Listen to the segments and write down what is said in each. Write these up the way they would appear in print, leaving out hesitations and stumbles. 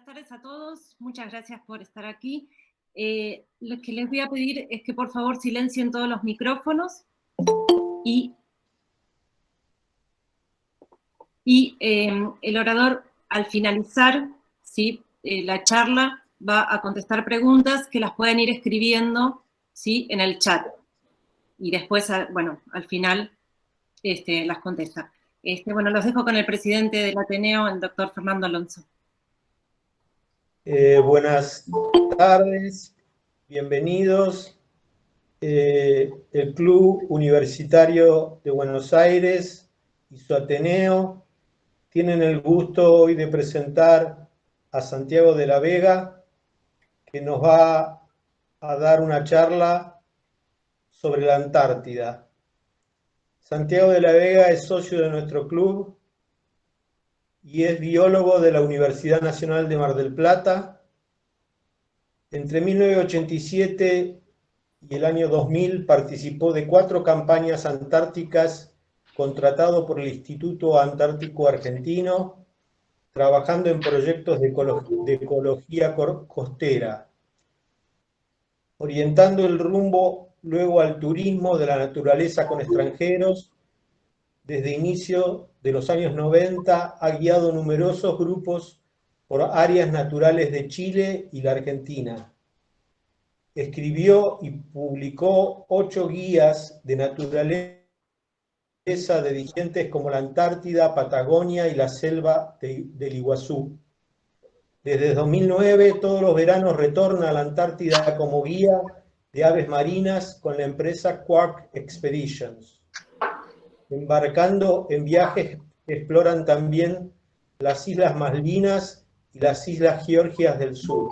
Buenas tardes a todos, muchas gracias por estar aquí. Lo que les voy a pedir es que por favor silencien todos los micrófonos y el orador al finalizar, ¿sí? La charla va a contestar preguntas que las pueden ir escribiendo, ¿sí? En el chat. Y después, bueno, al final las contesta. Bueno, los dejo con el presidente del Ateneo, el doctor Fernando Alonso. Buenas tardes, bienvenidos. El Club Universitario de Buenos Aires y su Ateneo tienen el gusto hoy de presentar a Santiago de la Vega, que nos va a dar una charla sobre la Antártida. Santiago de la Vega es socio de nuestro club y es biólogo de la Universidad Nacional de Mar del Plata. Entre 1987 y el año 2000 participó de 4 campañas antárticas contratado por el Instituto Antártico Argentino, trabajando en proyectos de ecología costera, orientando el rumbo luego al turismo de la naturaleza con extranjeros. Desde inicio de los años 90 ha guiado numerosos grupos por áreas naturales de Chile y la Argentina. Escribió y publicó 8 guías de naturaleza de dirigentes como la Antártida, Patagonia y la selva del Iguazú. Desde 2009, todos los veranos retorna a la Antártida como guía de aves marinas con la empresa Quark Expeditions. Embarcando en viajes que exploran también las Islas Malvinas y las Islas Georgias del Sur.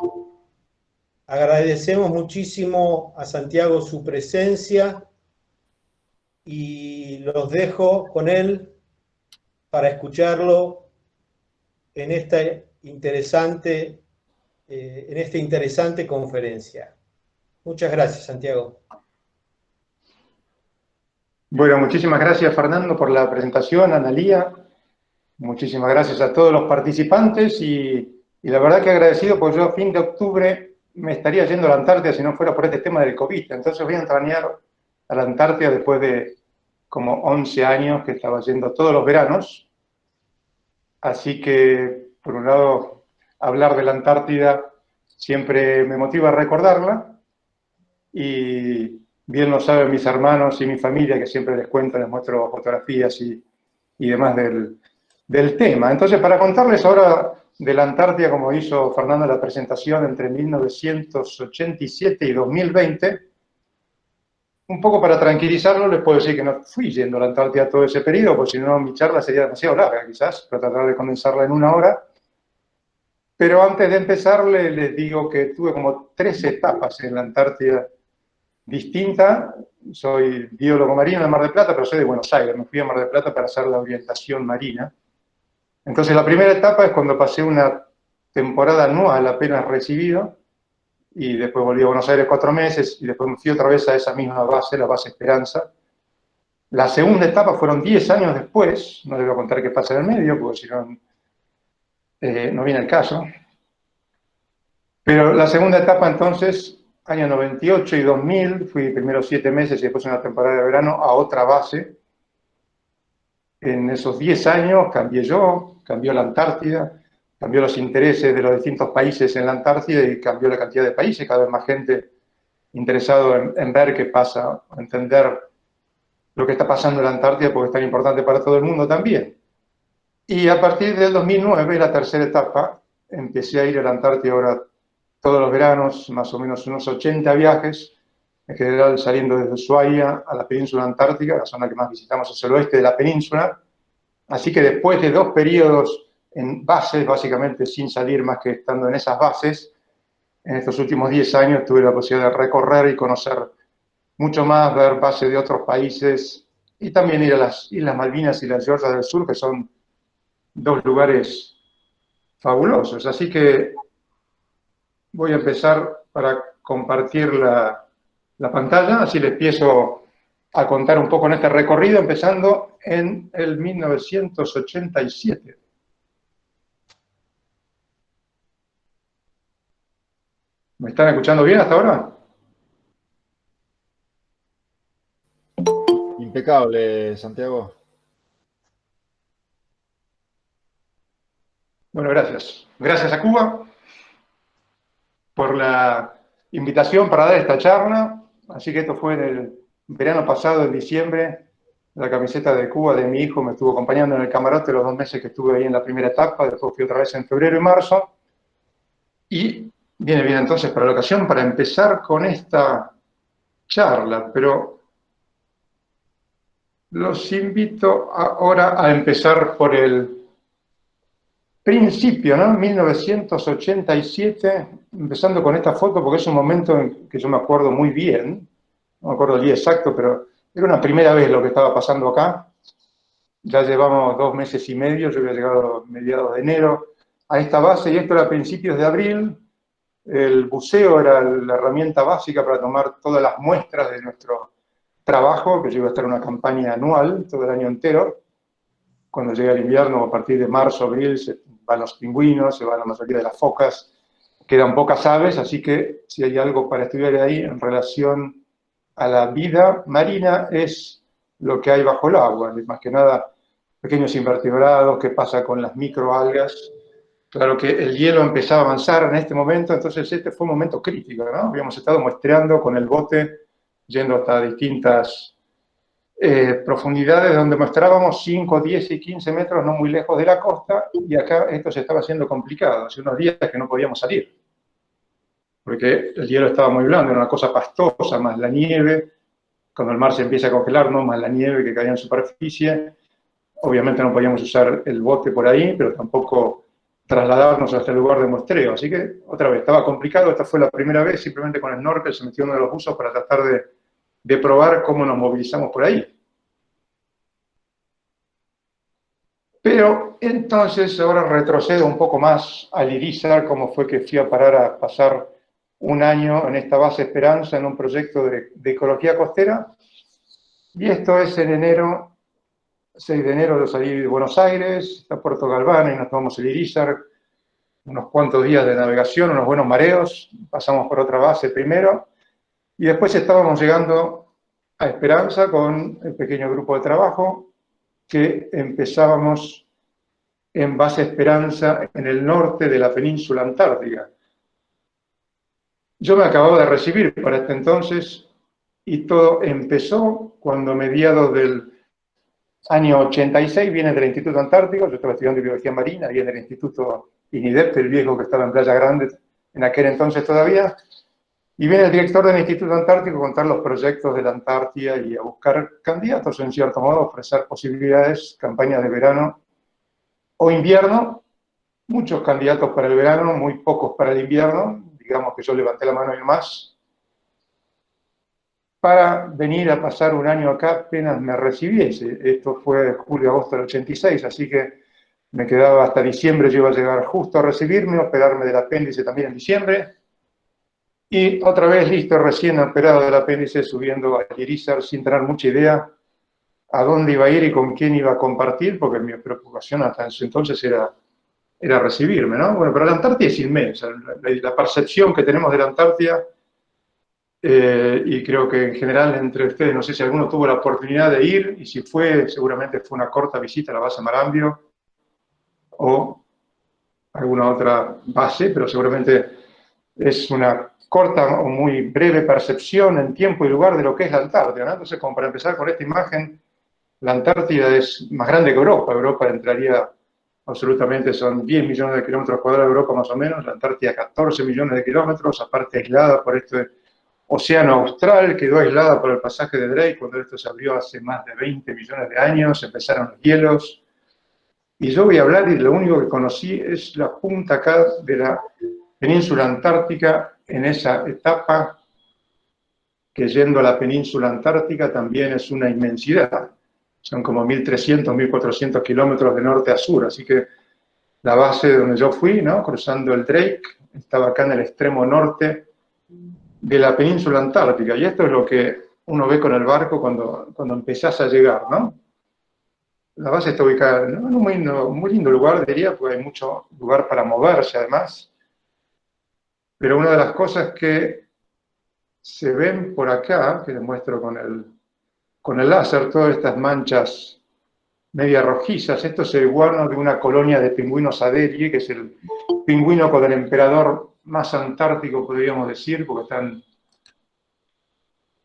Agradecemos muchísimo a Santiago su presencia y los dejo con él para escucharlo en esta interesante conferencia. Muchas gracias, Santiago. Bueno, muchísimas gracias, Fernando, por la presentación, Analía. Muchísimas gracias a todos los participantes y la verdad que agradecido porque yo a fin de octubre me estaría yendo a la Antártida si no fuera por este tema del COVID. Entonces voy a extrañar a la Antártida después de como 11 años que estaba yendo todos los veranos. Así que, por un lado, hablar de la Antártida siempre me motiva a recordarla. Y bien lo saben mis hermanos y mi familia, que siempre les cuento, les muestro fotografías y demás del tema. Entonces, para contarles ahora de la Antártida, como hizo Fernando en la presentación, entre 1987 y 2020, un poco para tranquilizarlo, les puedo decir que no fui yendo a la Antártida todo ese periodo, porque si no mi charla sería demasiado larga quizás, pero tratar de condensarla en 1 hora. Pero antes de empezar, les digo que tuve como 3 etapas en la Antártida distinta. Soy biólogo marino de Mar del Plata, pero soy de Buenos Aires. Me fui a Mar del Plata para hacer la orientación marina. Entonces, la primera etapa es cuando pasé una temporada anual apenas recibido, y después volví a Buenos Aires 4 meses, y después me fui otra vez a esa misma base, la base Esperanza. La segunda etapa fueron 10 años después, no les voy a contar qué pasa en el medio, porque si no, no viene el caso. Pero la segunda etapa, entonces, año 98 y 2000, fui primero 7 meses y después una temporada de verano a otra base. En esos 10 años cambié yo, cambió la Antártida, cambió los intereses de los distintos países en la Antártida y cambió la cantidad de países, cada vez más gente interesado en ver qué pasa, entender lo que está pasando en la Antártida porque es tan importante para todo el mundo también. Y a partir del 2009, la tercera etapa, empecé a ir a la Antártida ahora todos los veranos, más o menos unos 80 viajes, en general saliendo desde Ushuaia a la península antártica. La zona que más visitamos es el oeste de la península. Así que después de 2 periodos en bases, básicamente sin salir más que estando en esas bases, en estos últimos 10 años tuve la posibilidad de recorrer y conocer mucho más, ver bases de otros países y también ir a las Islas Malvinas y las Georgias del Sur, que son 2 lugares fabulosos. Así que voy a empezar para compartir la pantalla, así les empiezo a contar un poco en este recorrido, empezando en el 1987. ¿Me están escuchando bien hasta ahora? Impecable, Santiago. Bueno, gracias. Gracias a Cuba por la invitación para dar esta charla. Así que esto fue en el verano pasado, en diciembre. La camiseta de Cuba de mi hijo me estuvo acompañando en el camarote los 2 meses que estuve ahí en la primera etapa. Después fui otra vez en febrero y marzo. Y viene bien entonces para la ocasión para empezar con esta charla. Pero los invito ahora a empezar por el principio, ¿no? 1987, empezando con esta foto, porque es un momento en que yo me acuerdo muy bien, no me acuerdo el día exacto, pero era una primera vez lo que estaba pasando acá. Ya llevamos 2 meses y medio, yo había llegado a mediados de enero a esta base, y esto era a principios de abril. El buceo era la herramienta básica para tomar todas las muestras de nuestro trabajo, que yo iba a estar en una campaña anual, todo el año entero. Cuando llega el invierno, a partir de marzo, abril, se van los pingüinos, se van la mayoría de las focas, quedan pocas aves, así que si hay algo para estudiar ahí en relación a la vida marina es lo que hay bajo el agua, más que nada pequeños invertebrados, qué pasa con las microalgas. Claro que el hielo empezaba a avanzar en este momento, entonces este fue un momento crítico, ¿no? Habíamos estado muestreando con el bote, yendo hasta distintas profundidades donde mostrábamos 5, 10 y 15 metros no muy lejos de la costa, y acá esto se estaba haciendo complicado. Hace unos días que no podíamos salir, porque el hielo estaba muy blando, era una cosa pastosa, más la nieve, cuando el mar se empieza a congelar, ¿no? Más la nieve que caía en superficie. Obviamente no podíamos usar el bote por ahí, pero tampoco trasladarnos hasta el lugar de muestreo. Así que, otra vez, estaba complicado. Esta fue la primera vez, simplemente con snorkel se metió uno de los buzos para tratar de probar cómo nos movilizamos por ahí. Pero entonces ahora retrocedo un poco más al Irizar, cómo fue que fui a parar a pasar un año en esta base Esperanza en un proyecto de ecología costera. Y esto es en enero, 6 de enero yo salí de Buenos Aires, a Puerto Galván, y nos tomamos el Irizar, unos cuantos días de navegación, unos buenos mareos, pasamos por otra base primero, y después estábamos llegando a Esperanza con el pequeño grupo de trabajo, que empezábamos en base Esperanza en el norte de la península antártica. Yo me acababa de recibir para este entonces y todo empezó cuando, mediados del año 86, viene del Instituto Antártico. Yo estaba estudiando biología marina, viene del Instituto INIDEP, el viejo que estaba en Playa Grande en aquel entonces todavía, y viene el director del Instituto Antártico a contar los proyectos de la Antártida y a buscar candidatos, en cierto modo, a ofrecer posibilidades, campañas de verano o invierno. Muchos candidatos para el verano, muy pocos para el invierno. Digamos que yo levanté la mano y más, para venir a pasar un año acá apenas me recibiese. Esto fue julio-agosto del 86, así que me quedaba hasta diciembre. Yo iba a llegar justo a recibirme, operarme del apéndice también en diciembre, y otra vez listo, recién operado del apéndice, subiendo a Irizar sin tener mucha idea a dónde iba a ir y con quién iba a compartir, porque mi preocupación hasta ese entonces era recibirme, ¿no? Bueno, pero la Antártida es inmensa. La percepción que tenemos de la Antártida, y creo que en general entre ustedes, no sé si alguno tuvo la oportunidad de ir, y si fue, seguramente fue una corta visita a la base Marambio o alguna otra base, pero seguramente es una corta o muy breve percepción en tiempo y lugar de lo que es la Antártida, ¿no? Entonces, como para empezar con esta imagen, la Antártida es más grande que Europa. Europa entraría absolutamente, son 10 millones de kilómetros cuadrados de Europa más o menos, la Antártida 14 millones de kilómetros, aparte aislada por este océano austral, quedó aislada por el pasaje de Drake. Cuando esto se abrió hace más de 20 millones de años, empezaron los hielos, y yo voy a hablar, y lo único que conocí es la punta acá de la península antártica, en esa etapa que, yendo a la península antártica, también es una inmensidad. Son como 1.300, 1.400 kilómetros de norte a sur, así que la base donde yo fui, ¿no?, cruzando el Drake, estaba acá en el extremo norte de la península antártica, y esto es lo que uno ve con el barco cuando empezás a llegar, ¿no? La base está ubicada en un muy lindo lugar, diría, porque hay mucho lugar para moverse además. pero una de las cosas que se ven por acá, que les muestro con el láser, todas estas manchas medias rojizas, esto es el guano de una colonia de pingüinos Adelie, que es el pingüino con el emperador más antártico, podríamos decir, porque están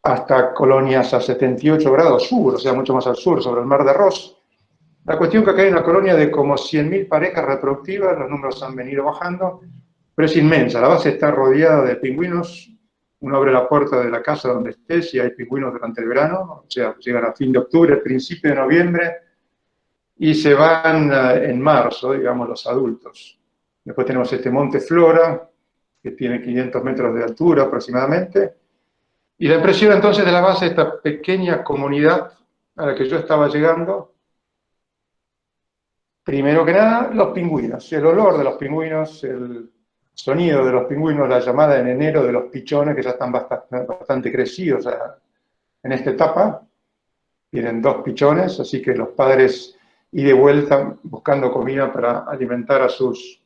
hasta colonias a 78 grados sur, o sea, mucho más al sur, sobre el mar de Ross. La cuestión que acá hay una colonia de como 100.000 parejas reproductivas, los números han venido bajando, pero es inmensa. La base está rodeada de pingüinos. Uno abre la puerta de la casa donde estés y hay pingüinos durante el verano, o sea, llegan a fin de octubre, principio de noviembre, y se van en marzo, digamos, los adultos. Después tenemos este monte Flora, que tiene 500 metros de altura aproximadamente, y la impresión entonces de la base de esta pequeña comunidad a la que yo estaba llegando, primero que nada, los pingüinos, el olor de los pingüinos, el sonido de los pingüinos, la llamada en enero de los pichones, que ya están bastante crecidos en esta etapa. Tienen 2 pichones, así que los padres y de vuelta buscando comida para alimentar a sus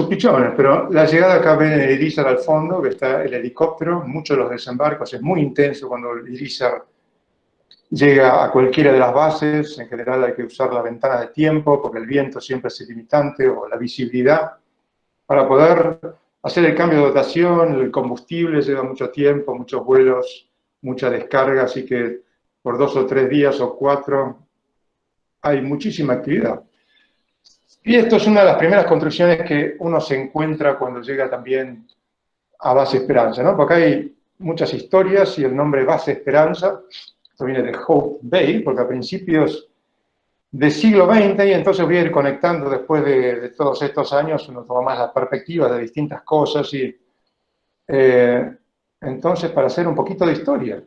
pichones. Pero la llegada acá ven el irizar al fondo, que está el helicóptero, muchos de los desembarcos, es muy intenso cuando el irizar llega a cualquiera de las bases. En general hay que usar la ventana de tiempo porque el viento siempre es limitante, o la visibilidad, para poder hacer el cambio de dotación. El combustible lleva mucho tiempo, muchos vuelos, mucha descarga, así que por 2 o 3 días o 4 hay muchísima actividad. Y esto es una de las primeras construcciones que uno se encuentra cuando llega también a Base Esperanza, ¿no? Porque hay muchas historias y el nombre Base Esperanza, esto viene de Hope Bay, porque a principios del siglo XX, y entonces voy a ir conectando después de todos estos años, uno toma más la perspectiva de distintas cosas, y entonces para hacer un poquito de historia.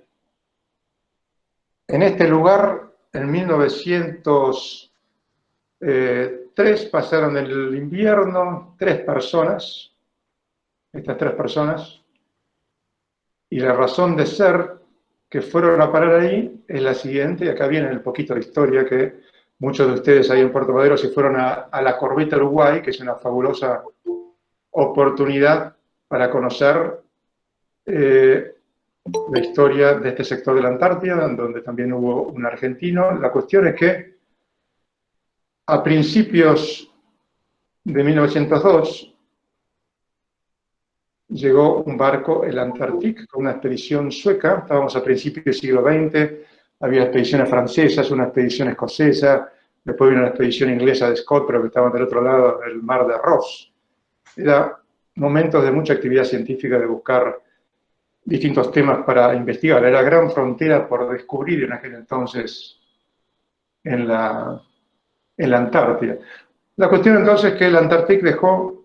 En este lugar, en 1903, pasaron el invierno 3 personas, estas 3 personas, y la razón de ser que fueron a parar ahí es la siguiente, y acá viene el poquito de historia, que muchos de ustedes ahí en Puerto Madero se fueron a la Corbeta Uruguay, que es una fabulosa oportunidad para conocer la historia de este sector de la Antártida, donde también hubo un argentino. La cuestión es que a principios de 1902 llegó un barco, el Antarctic, con una expedición sueca. Estábamos a principios del siglo XX, había expediciones francesas, una expedición escocesa, después vino una expedición inglesa de Scott, pero que estaban del otro lado del mar de Ross. Eran momentos de mucha actividad científica, de buscar distintos temas para investigar. Era gran frontera por descubrir en aquel entonces en la Antártida. La cuestión entonces es que el Antarctic dejó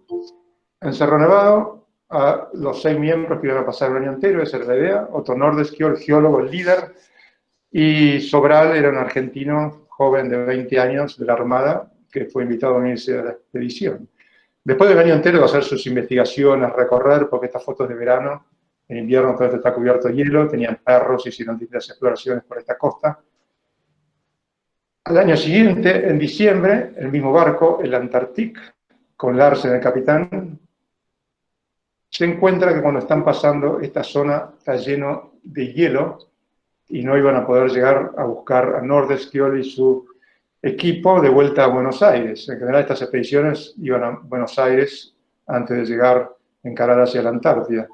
en Cerro Nevado a los 6 miembros que iban a pasar el año entero, esa era la idea. Otto Nordesky, el geólogo, el líder, y Sobral era un argentino joven de 20 años de la Armada que fue invitado a unirse a la expedición. Después del año entero de hacer sus investigaciones, recorrer, porque estas fotos de verano, en invierno todo esto está cubierto de hielo, tenían perros, hicieron distintas exploraciones por esta costa. Al año siguiente, en diciembre, el mismo barco, el Antarctic, con Larsen, el capitán, se encuentra que cuando están pasando esta zona está lleno de hielo y no iban a poder llegar a buscar a Nordenskiöld y su equipo de vuelta a Buenos Aires. En general estas expediciones iban a Buenos Aires antes de llegar, encarar hacia la Antártida.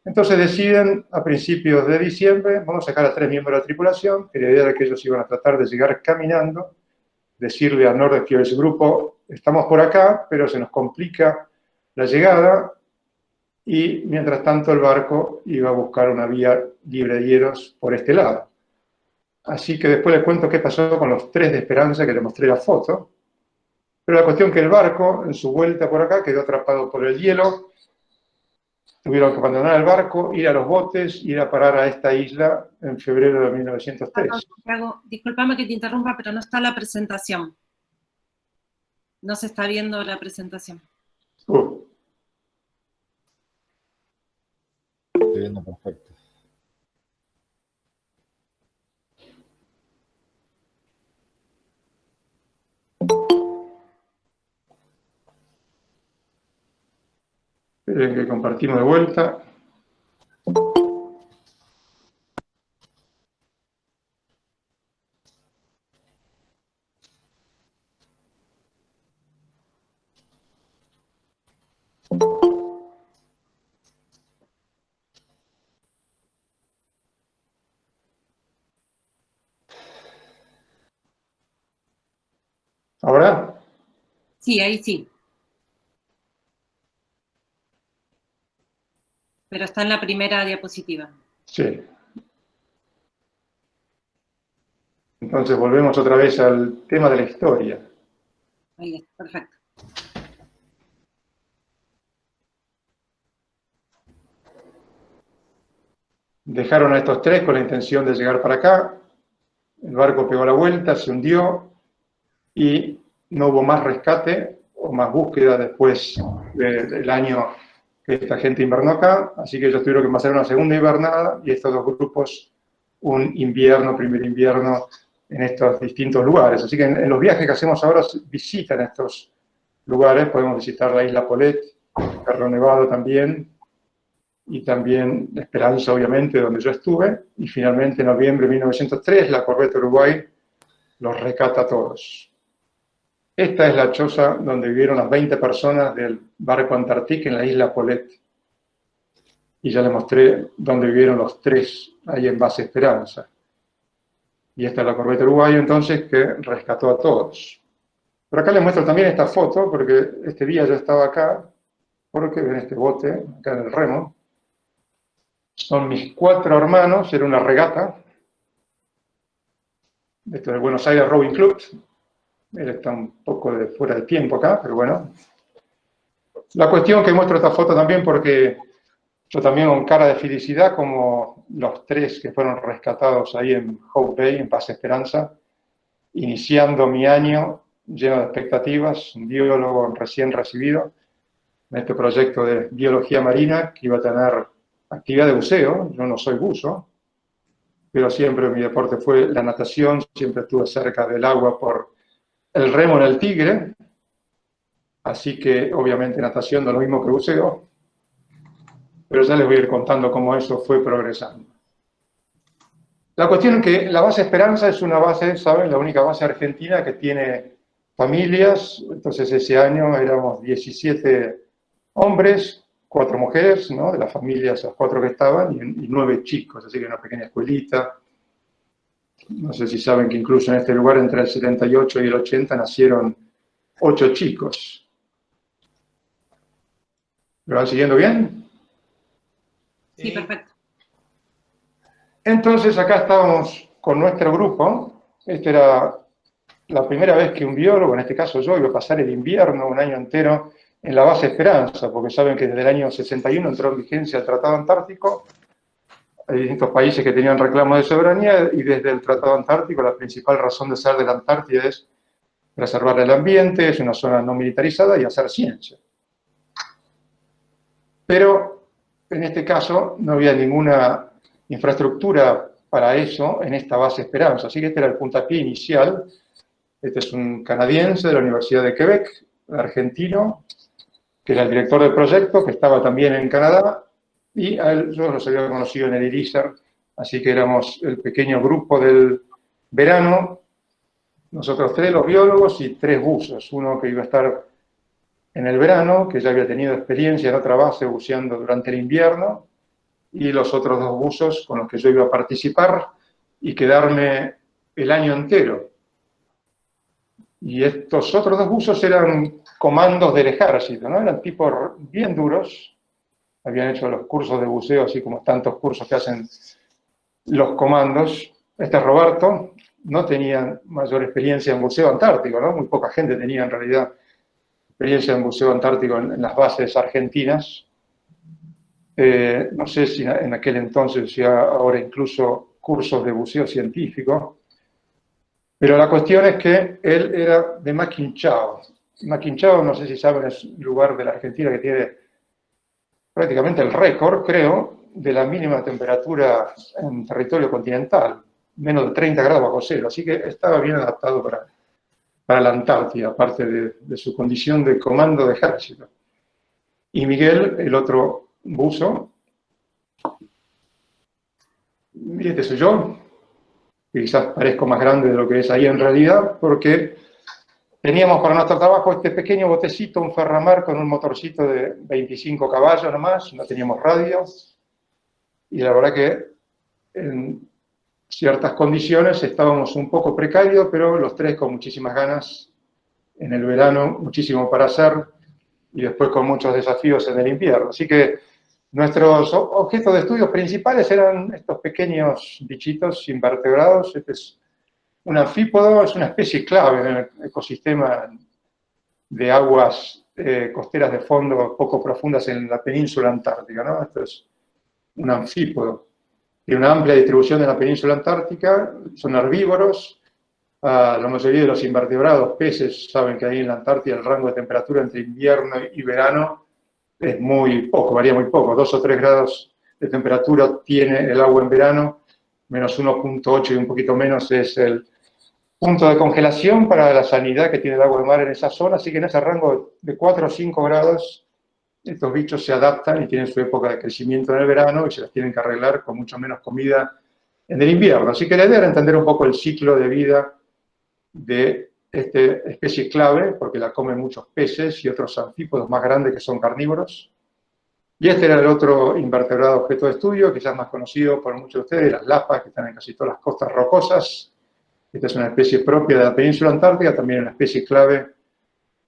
Entonces deciden a principios de diciembre, vamos a sacar a 3 miembros de la tripulación, que la idea era que ellos iban a tratar de llegar caminando, decirle a Nordenskiöld y su grupo, estamos por acá, pero se nos complica la llegada, y mientras tanto el barco iba a buscar una vía libre de hielos por este lado. Así que después les cuento qué pasó con los 3 de Esperanza, que les mostré la foto. Pero la cuestión es que el barco, en su vuelta por acá, quedó atrapado por el hielo. Tuvieron que abandonar el barco, ir a los botes, ir a parar a esta isla en febrero de 1903. Santiago, discúlpame que te interrumpa, pero no está la presentación. No se está viendo la presentación. Estoy viendo perfecto. Esperen que compartimos de vuelta. ¿Ahora? Sí, ahí sí. Pero está en la primera diapositiva. Sí. Entonces volvemos otra vez al tema de la historia. Ahí está, perfecto. Dejaron a estos tres con la intención de llegar para acá. El barco pegó la vuelta, se hundió y no hubo más rescate o más búsqueda después del año que esta gente invernó acá. Así que ellos tuvieron que pasar una segunda invernada y estos dos grupos un invierno, primer invierno en estos distintos lugares. Así que en los viajes que hacemos ahora visitan estos lugares. Podemos visitar la isla Polet, Cerro Nevado también, y también Esperanza, obviamente, donde yo estuve, y finalmente en noviembre de 1903 la corbeta Uruguay los rescata a todos. Esta es la choza donde vivieron las 20 personas del barco Antarctique en la isla Polet. Y ya les mostré dónde vivieron los tres, ahí en Base Esperanza. Y esta es la corbeta Uruguay, entonces, que rescató a todos. Pero acá les muestro también esta foto, porque este día yo estaba acá, porque en este bote, acá en el remo, son mis 4 hermanos, era una regata. Esto es el Buenos Aires Rowing Club. Él está un poco fuera de tiempo acá, pero bueno. La cuestión que muestro esta foto también porque yo también con cara de felicidad, como los 3 que fueron rescatados ahí en Hope Bay, en Paz Esperanza, iniciando mi año lleno de expectativas, un biólogo recién recibido en este proyecto de biología marina que iba a tener actividad de buceo. Yo no soy buzo, pero siempre mi deporte fue la natación, siempre estuve cerca del agua por el remo en el Tigre, así que obviamente natación no es lo mismo que buceo, pero ya les voy a ir contando cómo eso fue progresando. La cuestión es que la base Esperanza es una base, ¿saben? La única base argentina que tiene familias. Entonces ese año éramos 17 hombres, 4 mujeres, ¿no? De las familias, las 4 que estaban, y 9 chicos, así que una pequeña escuelita. No sé si saben que incluso en este lugar, entre el 78 y el 80, nacieron 8 chicos. ¿Lo van siguiendo bien? Sí, perfecto. Entonces acá estábamos con nuestro grupo. Esta era la primera vez que un biólogo, en este caso yo, iba a pasar el invierno, un año entero, en la base Esperanza, porque saben que desde el año 61 entró en vigencia el Tratado Antártico. Hay distintos países que tenían reclamos de soberanía, y desde el Tratado Antártico la principal razón de ser de la Antártida es preservar el ambiente, es una zona no militarizada, y hacer ciencia. Pero en este caso no había ninguna infraestructura para eso en esta base Esperanza, así que este era el puntapié inicial. Este es un canadiense de la Universidad de Quebec, argentino, que era el director del proyecto, que estaba también en Canadá, y a él yo los había conocido en el IRISER, así que éramos el pequeño grupo del verano, nosotros 3 los biólogos y 3 buzos, uno que iba a estar en el verano, que ya había tenido experiencia en otra base buceando durante el invierno, y los otros 2 buzos con los que yo iba a participar y quedarme el año entero. Y estos otros 2 buzos eran comandos del ejército, ¿no? Eran tipos bien duros, habían hecho los cursos de buceo, así como tantos cursos que hacen los comandos. Este Roberto no tenía mayor experiencia en buceo antártico, ¿no? Muy poca gente tenía en realidad experiencia en buceo antártico en las bases argentinas. No sé si en aquel entonces, si ahora incluso cursos de buceo científico. Pero la cuestión es que él era de Maquinchao. Maquinchao, no sé si saben, es un lugar de la Argentina que tiene prácticamente el récord, creo, de la mínima temperatura en territorio continental, menos de 30 grados bajo cero, así que estaba bien adaptado para la Antártida, aparte de su condición de comando de ejército. y Miguel, el otro buzo. Y este soy yo, que quizás parezco más grande de lo que es ahí en realidad, porque teníamos para nuestro trabajo este pequeño botecito, un Ferramar con un motorcito de 25 caballos nomás, no teníamos radio, y la verdad que en ciertas condiciones estábamos un poco precarios, pero los tres con muchísimas ganas en el verano, muchísimo para hacer, y después con muchos desafíos en el invierno. Así que nuestros objetos de estudio principales eran estos pequeños bichitos invertebrados. Este es un anfípodo, es una especie clave en el ecosistema de aguas costeras de fondo poco profundas en la península antártica, ¿no? Esto es un anfípodo. Tiene una amplia distribución en la península antártica, son herbívoros. La mayoría de los invertebrados, peces, saben que ahí en la Antártida el rango de temperatura entre invierno y verano es muy poco, varía muy poco. 2 o 3 grados de temperatura tiene el agua en verano, menos 1.8 y un poquito menos es el punto de congelación para la salinidad que tiene el agua de mar en esa zona, así que en ese rango de 4 o 5 grados estos bichos se adaptan y tienen su época de crecimiento en el verano y se las tienen que arreglar con mucho menos comida en el invierno. Así que la idea era entender un poco el ciclo de vida de esta especie clave, porque la comen muchos peces y otros anfípodos más grandes que son carnívoros. Y este era el otro invertebrado objeto de estudio, quizás más conocido por muchos de ustedes, las lapas, que están en casi todas las costas rocosas. Esta es una especie propia de la península antártica, también una especie clave.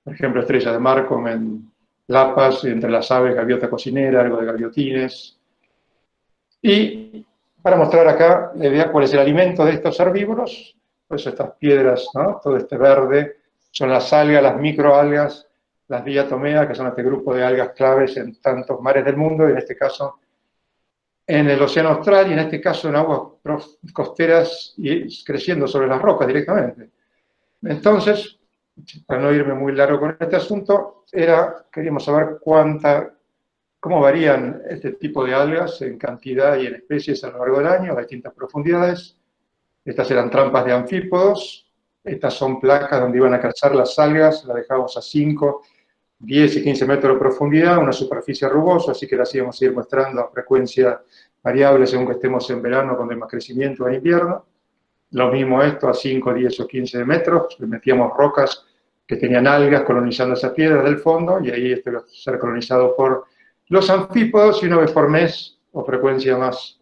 Por ejemplo, estrellas de mar comen lapas, entre las aves, gaviota cocinera, algo de gaviotines. Y para mostrar acá la idea cuál es el alimento de estos herbívoros, por eso estas piedras, ¿no? Todo este verde, son las algas, las microalgas, las diatomeas, que son este grupo de algas claves en tantos mares del mundo, y en este caso en el océano austral, y en este caso en aguas costeras y creciendo sobre las rocas directamente. Entonces, para no irme muy largo con este asunto, queríamos saber cómo varían este tipo de algas en cantidad y en especies a lo largo del año, a distintas profundidades. Estas eran trampas de anfípodos, estas son placas donde iban a cazar las algas, las dejamos a 5, 10 y 15 metros de profundidad, una superficie rugosa, así que las íbamos a ir mostrando a frecuencia variable según que estemos en verano, cuando hay más crecimiento en invierno. Lo mismo esto a 5, 10 o 15 metros, le metíamos rocas que tenían algas colonizando esas piedras del fondo, y ahí esto iba a ser colonizado por los anfípodos, y una vez por mes, o frecuencia más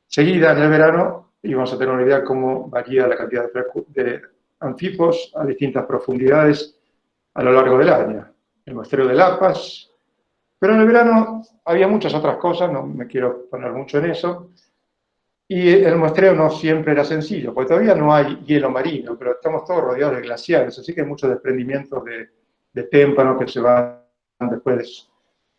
seguida en el verano, y vamos a tener una idea de cómo varía la cantidad de anfípodos a distintas profundidades a lo largo del año. El muestreo de lapas, pero en el verano había muchas otras cosas, no me quiero poner mucho en eso, y el muestreo no siempre era sencillo, porque todavía no hay hielo marino, pero estamos todos rodeados de glaciares, así que hay muchos desprendimientos de témpanos que se van después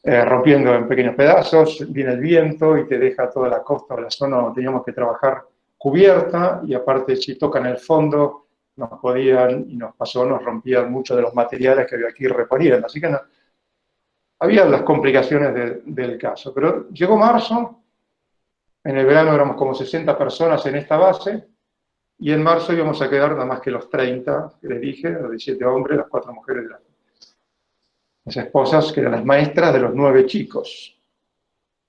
rompiendo en pequeños pedazos, viene el viento y te deja toda la costa o la zona donde teníamos que trabajar cubierta, y aparte si tocan el fondo nos podían, y nos pasó, nos rompían muchos de los materiales que había aquí reponiendo, así que no, había las complicaciones del caso. Pero llegó marzo, en el verano éramos como 60 personas en esta base, y en marzo íbamos a quedar nada más que los 30, que les dije, los 17 hombres, las 4 mujeres, las esposas, que eran las maestras de los 9 chicos.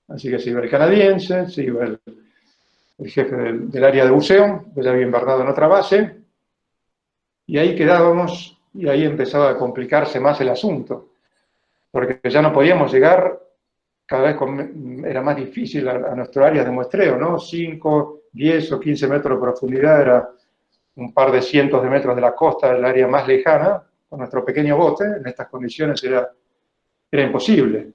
Así que se iba el canadiense, se iba el jefe del área de buceo, que ya había invernado en otra base, y ahí quedábamos, y ahí empezaba a complicarse más el asunto, porque ya no podíamos llegar, cada vez era más difícil a nuestro área de muestreo, ¿no? 5, 10 o 15 metros de profundidad, era un par de cientos de metros de la costa, del área más lejana, con nuestro pequeño bote, en estas condiciones era imposible.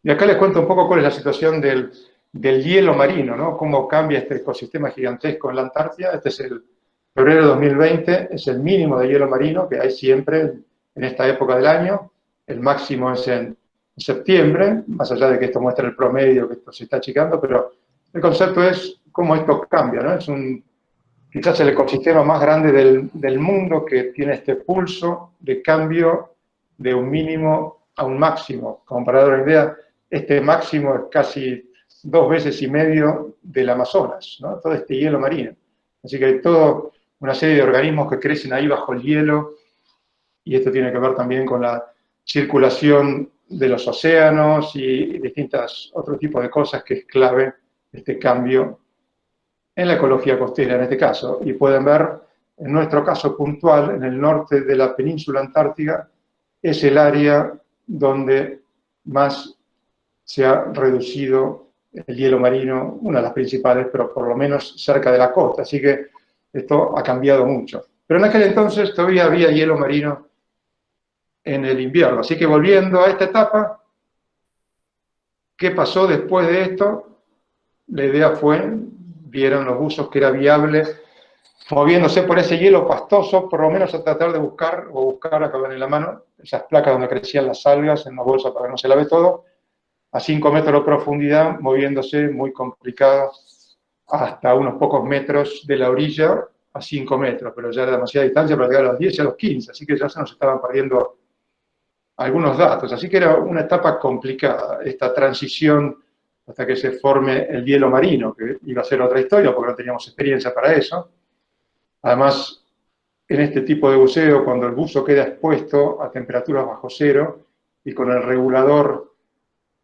Y acá les cuento un poco cuál es la situación del hielo marino, ¿no? Cómo cambia este ecosistema gigantesco en la Antártida. Este es el febrero de 2020, es el mínimo de hielo marino que hay siempre en esta época del año. El máximo es en septiembre, más allá de que esto muestra el promedio, que esto se está achicando, pero el concepto es cómo esto cambia, ¿no? Es quizás el ecosistema más grande del mundo que tiene este pulso de cambio de un mínimo a un máximo. Como para dar una idea, este máximo es casi 2,5 veces del Amazonas, ¿no? Todo este hielo marino. Así que hay toda una serie de organismos que crecen ahí bajo el hielo, y esto tiene que ver también con la circulación de los océanos y distintos otros tipos de cosas que es clave este cambio en la ecología costera en este caso. Y pueden ver, en nuestro caso puntual, en el norte de la península antártica, es el área donde más se ha reducido el hielo marino, una de las principales, pero por lo menos cerca de la costa. Así que esto ha cambiado mucho. Pero en aquel entonces todavía había hielo marino en el invierno. Así que volviendo a esta etapa, ¿qué pasó después de esto? La idea fue, vieron los buzos que era viable, moviéndose por ese hielo pastoso, por lo menos a tratar de buscar, acá ven en la mano, esas placas donde crecían las algas en la bolsa para que no se lave todo, a 5 metros de profundidad, moviéndose muy complicado, hasta unos pocos metros de la orilla, a 5 metros, pero ya era demasiada distancia para llegar a los 10 y a los 15, así que ya se nos estaban perdiendo algunos datos. Así que era una etapa complicada, esta transición hasta que se forme el hielo marino, que iba a ser otra historia, porque no teníamos experiencia para eso. Además, en este tipo de buceo, cuando el buzo queda expuesto a temperaturas bajo cero y con el regulador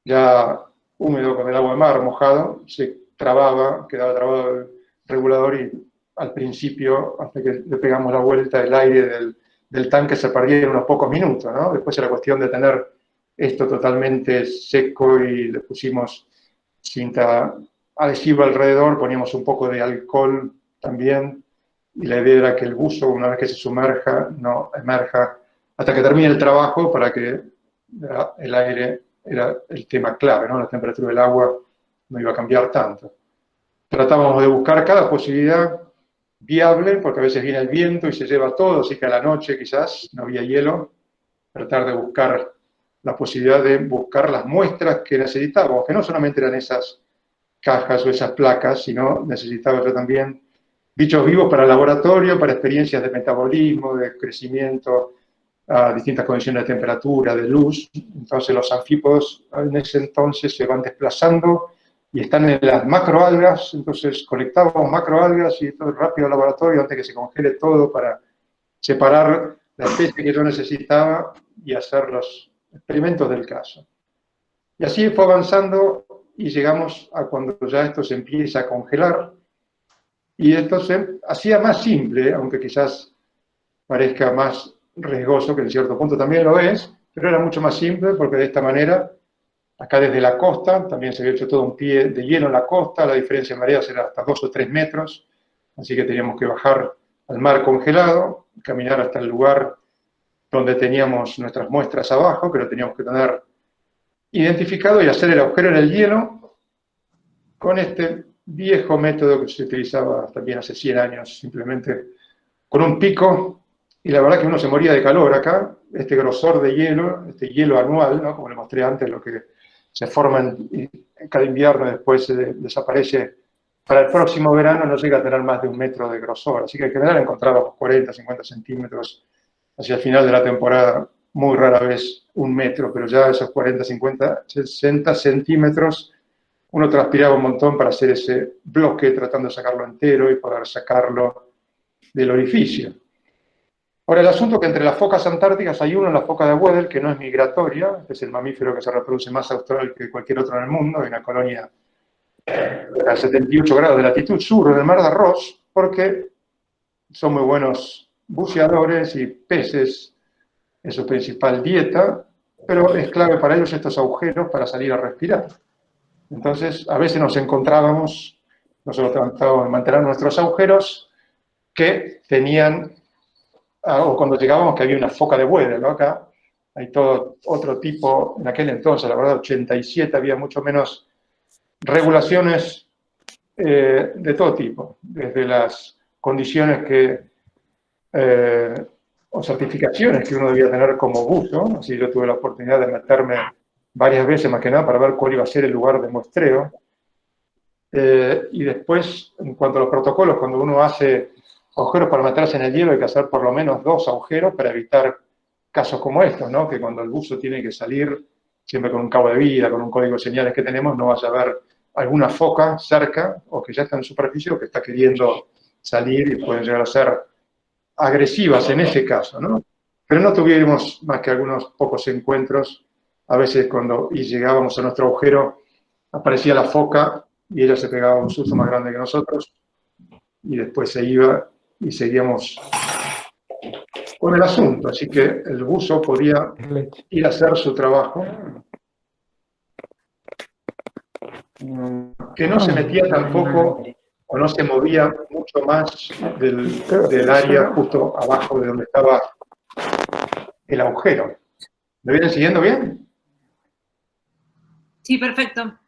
ya húmedo, con el agua de mar mojado, se trababa, quedaba trabado el regulador y al principio, hasta que le pegamos la vuelta, el aire del tanque se perdía en unos pocos minutos, ¿no? Después era cuestión de tener esto totalmente seco y le pusimos cinta adhesiva alrededor, poníamos un poco de alcohol también, y la idea era que el buzo, una vez que se sumerja, no emerja hasta que termine el trabajo, para que el aire era el tema clave, ¿no? La temperatura del agua no iba a cambiar tanto. Tratábamos de buscar cada posibilidad viable, porque a veces viene el viento y se lleva todo, así que a la noche quizás no había hielo, tratar de buscar la posibilidad de buscar las muestras que necesitábamos, que no solamente eran esas cajas o esas placas, sino necesitaba yo también bichos vivos para el laboratorio, para experiencias de metabolismo, de crecimiento, a distintas condiciones de temperatura, de luz. Entonces los anfípodos en ese entonces se van desplazando y están en las macroalgas, entonces colectábamos macroalgas y todo rápido al laboratorio antes que se congele todo para separar la especie que yo necesitaba y hacer los experimentos del caso. Y así fue avanzando y llegamos a cuando ya esto se empieza a congelar, y esto se hacía más simple, aunque quizás parezca más riesgoso, que en cierto punto también lo es, pero era mucho más simple porque de esta manera, acá desde la costa, también se había hecho todo un pie de hielo en la costa, la diferencia de mareas era hasta 2 o 3 metros, así que teníamos que bajar al mar congelado, caminar hasta el lugar donde teníamos nuestras muestras abajo, que lo teníamos que tener identificado, y hacer el agujero en el hielo con este viejo método que se utilizaba también hace 100 años, simplemente con un pico, y la verdad que uno se moría de calor acá, este grosor de hielo, este hielo anual, ¿no? Como le mostré antes, lo que se forma en cada invierno y después desaparece. Para el próximo verano no llega a tener más de 1 metro de grosor, así que en general encontrábamos 40, 50 centímetros hacia el final de la temporada, muy rara vez 1 metro, pero ya esos 40, 50, 60 centímetros, uno transpiraba un montón para hacer ese bloque, tratando de sacarlo entero y poder sacarlo del orificio. Ahora, el asunto es que entre las focas antárticas hay una, la foca de Weddell, que no es migratoria, es el mamífero que se reproduce más austral que cualquier otro en el mundo, hay una colonia a 78 grados de latitud sur del mar de Ross, porque son muy buenos buceadores y peces es su principal dieta, pero es clave para ellos estos agujeros para salir a respirar. Entonces, a veces nos encontrábamos, nosotros tratábamos de mantener nuestros agujeros, que tenían, o cuando llegábamos que había una foca de Weddell, ¿no? Acá hay todo otro tipo, en aquel entonces, la verdad, 87, había mucho menos regulaciones de todo tipo, desde las condiciones o certificaciones que uno debía tener como buzo. Así yo tuve la oportunidad de meterme varias veces, más que nada, para ver cuál iba a ser el lugar de muestreo. Y después, en cuanto a los protocolos, cuando uno hace agujeros para meterse en el hielo, hay que hacer por lo menos 2 agujeros para evitar casos como estos, ¿no? Que cuando el buzo tiene que salir, siempre con un cabo de vida, con un código de señales que tenemos, no vaya a haber alguna foca cerca, o que ya está en superficie, o que está queriendo salir y pueden llegar a ser agresivas en ese caso, ¿no? Pero no tuvimos más que algunos pocos encuentros a veces y llegábamos a nuestro agujero, aparecía la foca y ella se pegaba un susto más grande que nosotros, y después se iba y seguíamos con el asunto. Así que el buzo podía ir a hacer su trabajo, que no se metía tampoco o no se movía mucho más del área justo abajo de donde estaba el agujero. ¿Me vienen siguiendo bien? Sí, perfecto.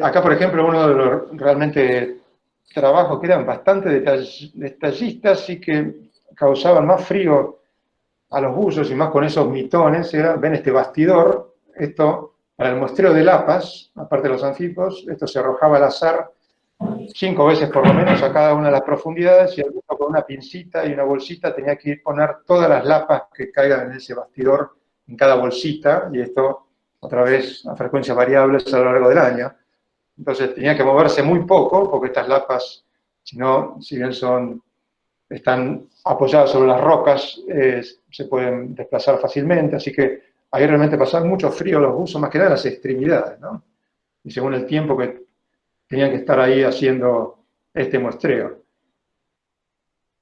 Acá, por ejemplo, uno de los realmente trabajos que eran bastante detallistas y que causaban más frío a los buzos y más con esos mitones, ven este bastidor, esto para el muestreo de lapas, aparte de los anfipos, esto se arrojaba al azar 5 veces por lo menos a cada una de las profundidades, y el buzo con una pincita y una bolsita tenía que ir poner todas las lapas que caigan en ese bastidor en cada bolsita, y esto otra vez a frecuencias variables a lo largo del año. Entonces tenía que moverse muy poco, porque estas lapas, si bien están apoyadas sobre las rocas, se pueden desplazar fácilmente, así que ahí realmente pasaban mucho frío los buzos, más que nada en las extremidades, ¿no? Y según el tiempo que tenían que estar ahí haciendo este muestreo.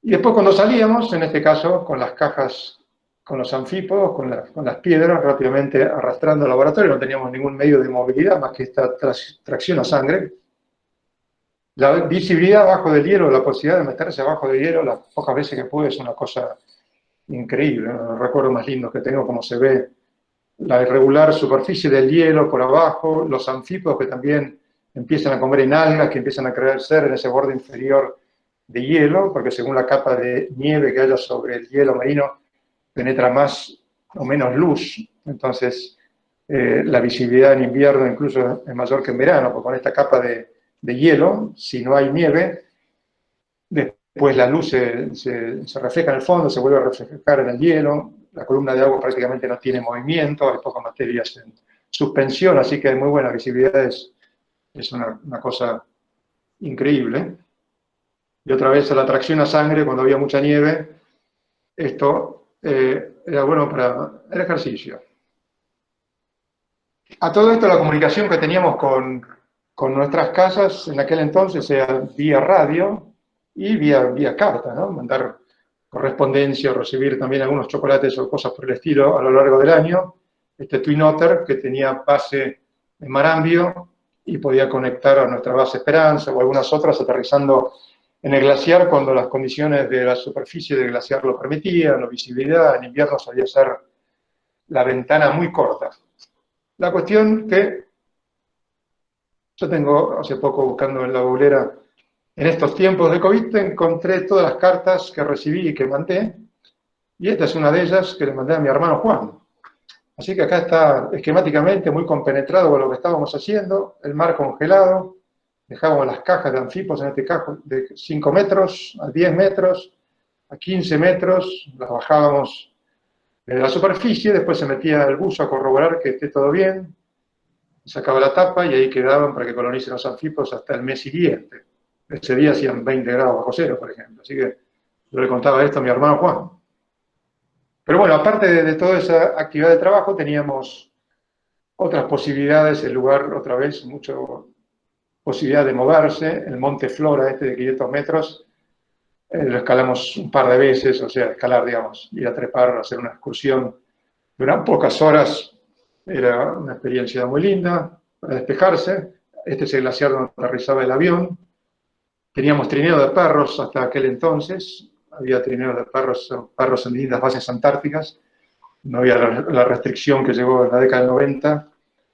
Y después cuando salíamos, en este caso con las cajas, con los anfípodos, con las piedras, rápidamente arrastrando al laboratorio, no teníamos ningún medio de movilidad más que esta tracción a sangre. La visibilidad abajo del hielo, la posibilidad de meterse abajo del hielo, las pocas veces que pude, es una cosa increíble, ¿no? Los recuerdos más lindos que tengo, como se ve la irregular superficie del hielo por abajo, los anfípodos que también empiezan a comer en algas, que empiezan a crecer en ese borde inferior de hielo, porque según la capa de nieve que haya sobre el hielo marino, penetra más o menos luz. Entonces, la visibilidad en invierno incluso es mayor que en verano, porque con esta capa de hielo, si no hay nieve, después la luz se refleja en el fondo, se vuelve a reflejar en el hielo, la columna de agua prácticamente no tiene movimiento, hay pocas materias en suspensión, así que hay muy buena visibilidad, es una cosa increíble. Y otra vez la tracción a sangre cuando había mucha nieve, esto era bueno para el ejercicio. A todo esto la comunicación que teníamos con nuestras casas en aquel entonces era vía radio y vía carta, ¿no? Mandar correspondencia o recibir también algunos chocolates o cosas por el estilo a lo largo del año. Este Twin Otter, que tenía base en Marambio y podía conectar a nuestra base Esperanza o algunas otras aterrizando en el glaciar cuando las condiciones de la superficie del glaciar lo permitían, la visibilidad, en invierno solía ser la ventana muy corta. La cuestión que yo tengo hace poco buscando en la bolera, en estos tiempos de COVID, encontré todas las cartas que recibí y que mandé, y esta es una de ellas que le mandé a mi hermano Juan. Así que acá está esquemáticamente muy compenetrado con lo que estábamos haciendo, el mar congelado, dejábamos las cajas de anfipos en este caso de 5 metros a 10 metros, a 15 metros, las bajábamos de la superficie, después se metía el buzo a corroborar que esté todo bien, sacaba la tapa y ahí quedaban para que colonicen los anfipos hasta el mes siguiente. Ese día hacían 20 grados bajo cero, por ejemplo. Así que yo le contaba esto a mi hermano Juan. Pero bueno, aparte de toda esa actividad de trabajo, teníamos otras posibilidades, el lugar, otra vez, mucha posibilidad de moverse. El Monte Flora, de 500 metros, lo escalamos un par de veces, o sea, escalar, digamos, ir a trepar, hacer una excursión. Durante pocas horas, era una experiencia muy linda para despejarse. Este es el glaciar donde aterrizaba el avión. Teníamos trineo de perros hasta aquel entonces. Había trineo de perros en distintas bases antárticas. No había la restricción que llegó en la década del 90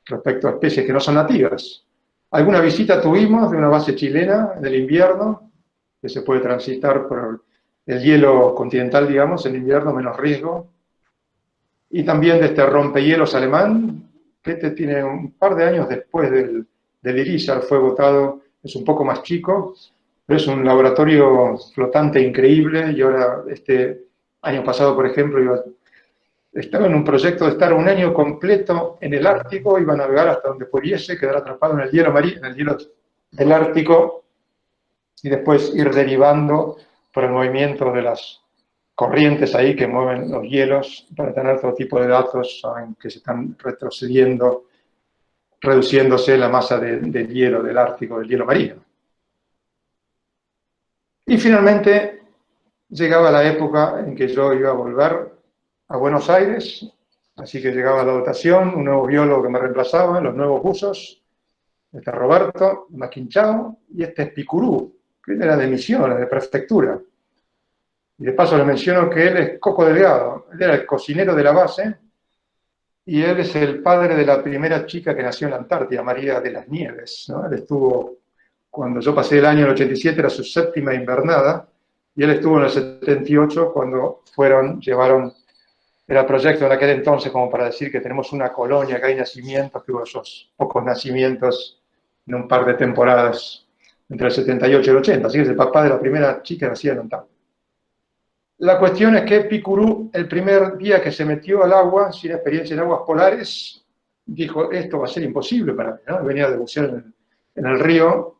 respecto a especies que no son nativas. Alguna visita tuvimos de una base chilena en el invierno, que se puede transitar por el hielo continental, digamos, en invierno menos riesgo. Y también de este rompehielos alemán, que este tiene un par de años después del Irizar, fue votado, es un poco más chico, pero es un laboratorio flotante increíble, y ahora, este año pasado, por ejemplo, estaba en un proyecto de estar un año completo en el Ártico, iba a navegar hasta donde pudiese, quedar atrapado en el hielo marino, en el hielo del Ártico, y después ir derivando por el movimiento de las corrientes ahí que mueven los hielos para tener todo tipo de datos, saben que se están retrocediendo, reduciéndose la masa del hielo del Ártico, del hielo marino. Y finalmente llegaba la época en que yo iba a volver a Buenos Aires, así que llegaba la dotación, un nuevo biólogo que me reemplazaba, los nuevos buzos, este es Roberto Maquinchao, y este es Picurú, que él era de Misiones, de prefectura. Y de paso le menciono que él es Coco Delgado, él era el cocinero de la base, y él es el padre de la primera chica que nació en la Antártida, María de las Nieves, ¿no? Él estuvo, cuando yo pasé el año en el 87, era su séptima invernada, y él estuvo en el 78 cuando llevaron, era el proyecto en aquel entonces como para decir que tenemos una colonia, que hay nacimientos, que hubo esos pocos nacimientos en un par de temporadas, entre el 78 y el 80, así que es el papá de la primera chica nacida en la Antártida. La cuestión es que Picurú, el primer día que se metió al agua, sin experiencia en aguas polares, dijo, esto va a ser imposible para mí, ¿no? Venía de bucear en el río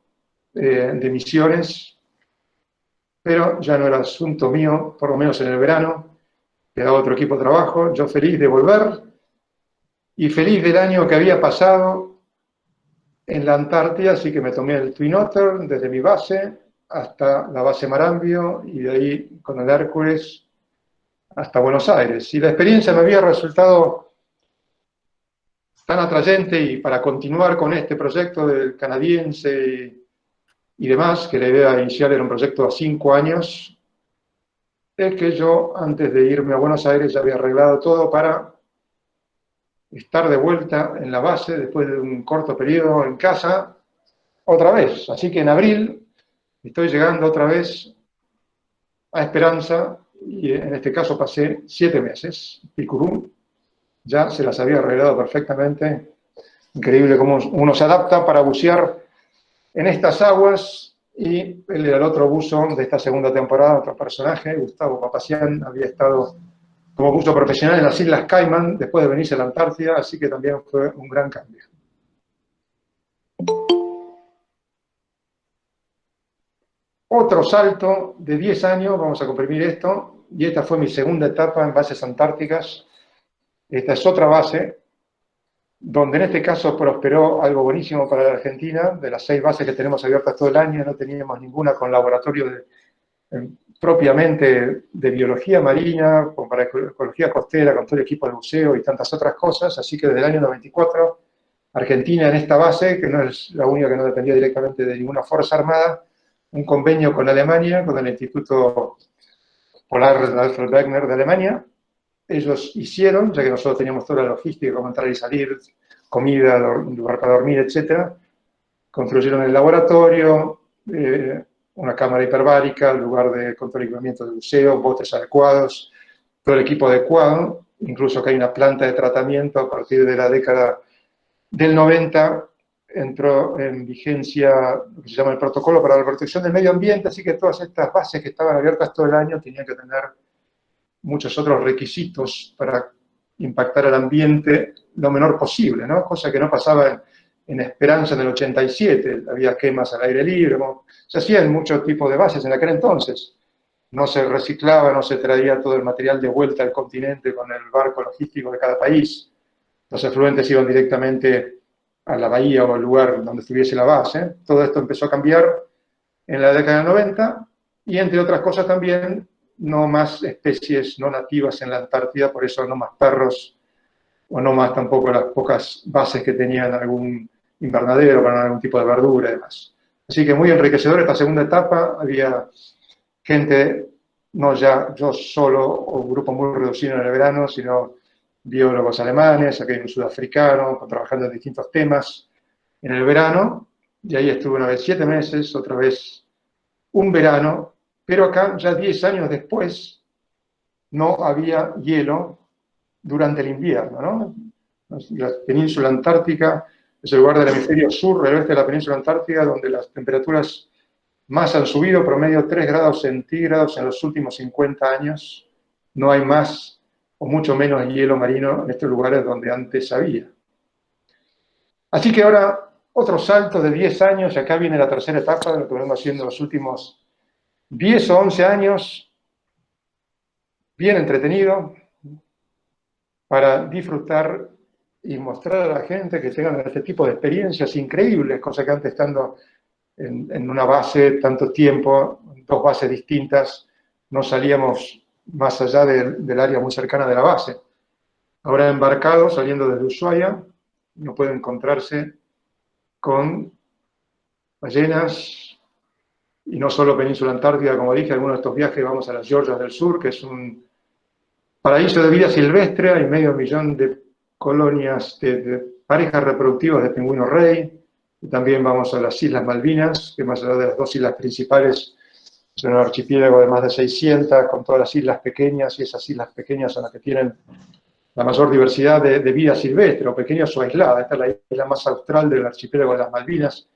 de Misiones, pero ya no era asunto mío, por lo menos en el verano, quedaba otro equipo de trabajo, yo feliz de volver, y feliz del año que había pasado en la Antártida, así que me tomé el Twin Otter desde mi base hasta la base Marambio, y de ahí con el Hércules hasta Buenos Aires. Y la experiencia me había resultado tan atrayente, y para continuar con este proyecto del canadiense y demás, que la idea inicial era un proyecto a 5 años, es que yo, antes de irme a Buenos Aires, ya había arreglado todo para estar de vuelta en la base, después de un corto periodo en casa, otra vez. Así que en abril estoy llegando otra vez a Esperanza, y en este caso pasé 7 meses. Picurú ya se las había arreglado perfectamente. Increíble cómo uno se adapta para bucear en estas aguas. Y él era el otro buzo de esta segunda temporada, otro personaje, Gustavo Papacián, había estado como buzo profesional en las Islas Caimán después de venirse a la Antártida, así que también fue un gran cambio. Otro salto de 10 años, vamos a comprimir esto, y esta fue mi segunda etapa en bases antárticas. Esta es otra base, donde en este caso prosperó algo buenísimo para la Argentina. De las 6 bases que tenemos abiertas todo el año, no teníamos ninguna con laboratorio propiamente de biología marina, con para ecología costera, con todo el equipo de buceo y tantas otras cosas, así que desde el año 94, Argentina en esta base, que no es la única que no dependía directamente de ninguna fuerza armada, un convenio con Alemania, con el Instituto Polar Alfred Wegener de Alemania. Ellos hicieron, ya que nosotros teníamos toda la logística, como entrar y salir, comida, lugar para dormir, etc. Construyeron el laboratorio, una cámara hiperbárica, lugar de control y equipamiento de buceo, botes adecuados, todo el equipo adecuado, incluso que hay una planta de tratamiento. A partir de la década del 90 entró en vigencia lo que se llama el protocolo para la protección del medio ambiente, así que todas estas bases que estaban abiertas todo el año tenían que tener muchos otros requisitos para impactar al ambiente lo menor posible, ¿no? Cosa que no pasaba en Esperanza en el 87, había quemas al aire libre, se hacían muchos tipos de bases en aquel entonces. No se reciclaba, no se traía todo el material de vuelta al continente con el barco logístico de cada país. Los efluentes iban directamente a la bahía o al lugar donde estuviese la base. Todo esto empezó a cambiar en la década del 90, y entre otras cosas también, no más especies no nativas en la Antártida, por eso no más perros, o no más tampoco las pocas bases que tenían algún invernadero para algún tipo de verdura y demás. Así que muy enriquecedor esta segunda etapa. Había gente, no ya yo solo, o un grupo muy reducido en el verano, sino biólogos alemanes, aquí hay un sudafricano, trabajando en distintos temas en el verano, y ahí estuve una vez 7 meses, otra vez un verano, pero acá ya 10 años después no había hielo durante el invierno, ¿no? La península antártica es el lugar del hemisferio sur, el oeste de la península antártica, donde las temperaturas más han subido, promedio 3 grados centígrados en los últimos 50 años. No hay más o mucho menos hielo marino en estos lugares donde antes había. Así que ahora otro salto de 10 años, y acá viene la tercera etapa de lo que vengo haciendo los últimos 10 o 11 años. bien entretenido, para disfrutar y mostrar a la gente que tengan este tipo de experiencias increíbles, cosa que antes estando en una base tanto tiempo, dos bases distintas, no salíamos más allá del área muy cercana de la base. Ahora embarcados, saliendo desde Ushuaia, uno puede encontrarse con ballenas, y no solo Península Antártida, como dije, algunos de estos viajes vamos a las Georgias del Sur, que es un paraíso de vida silvestre, hay 500.000 de colonias de parejas reproductivas de pingüino rey, y también vamos a las Islas Malvinas, que más allá de las dos islas principales, es un archipiélago de más de 600, con todas las islas pequeñas, y esas islas pequeñas son las que tienen la mayor diversidad de vida silvestre, o pequeñas o aisladas. Esta es la isla más austral del archipiélago de las Malvinas.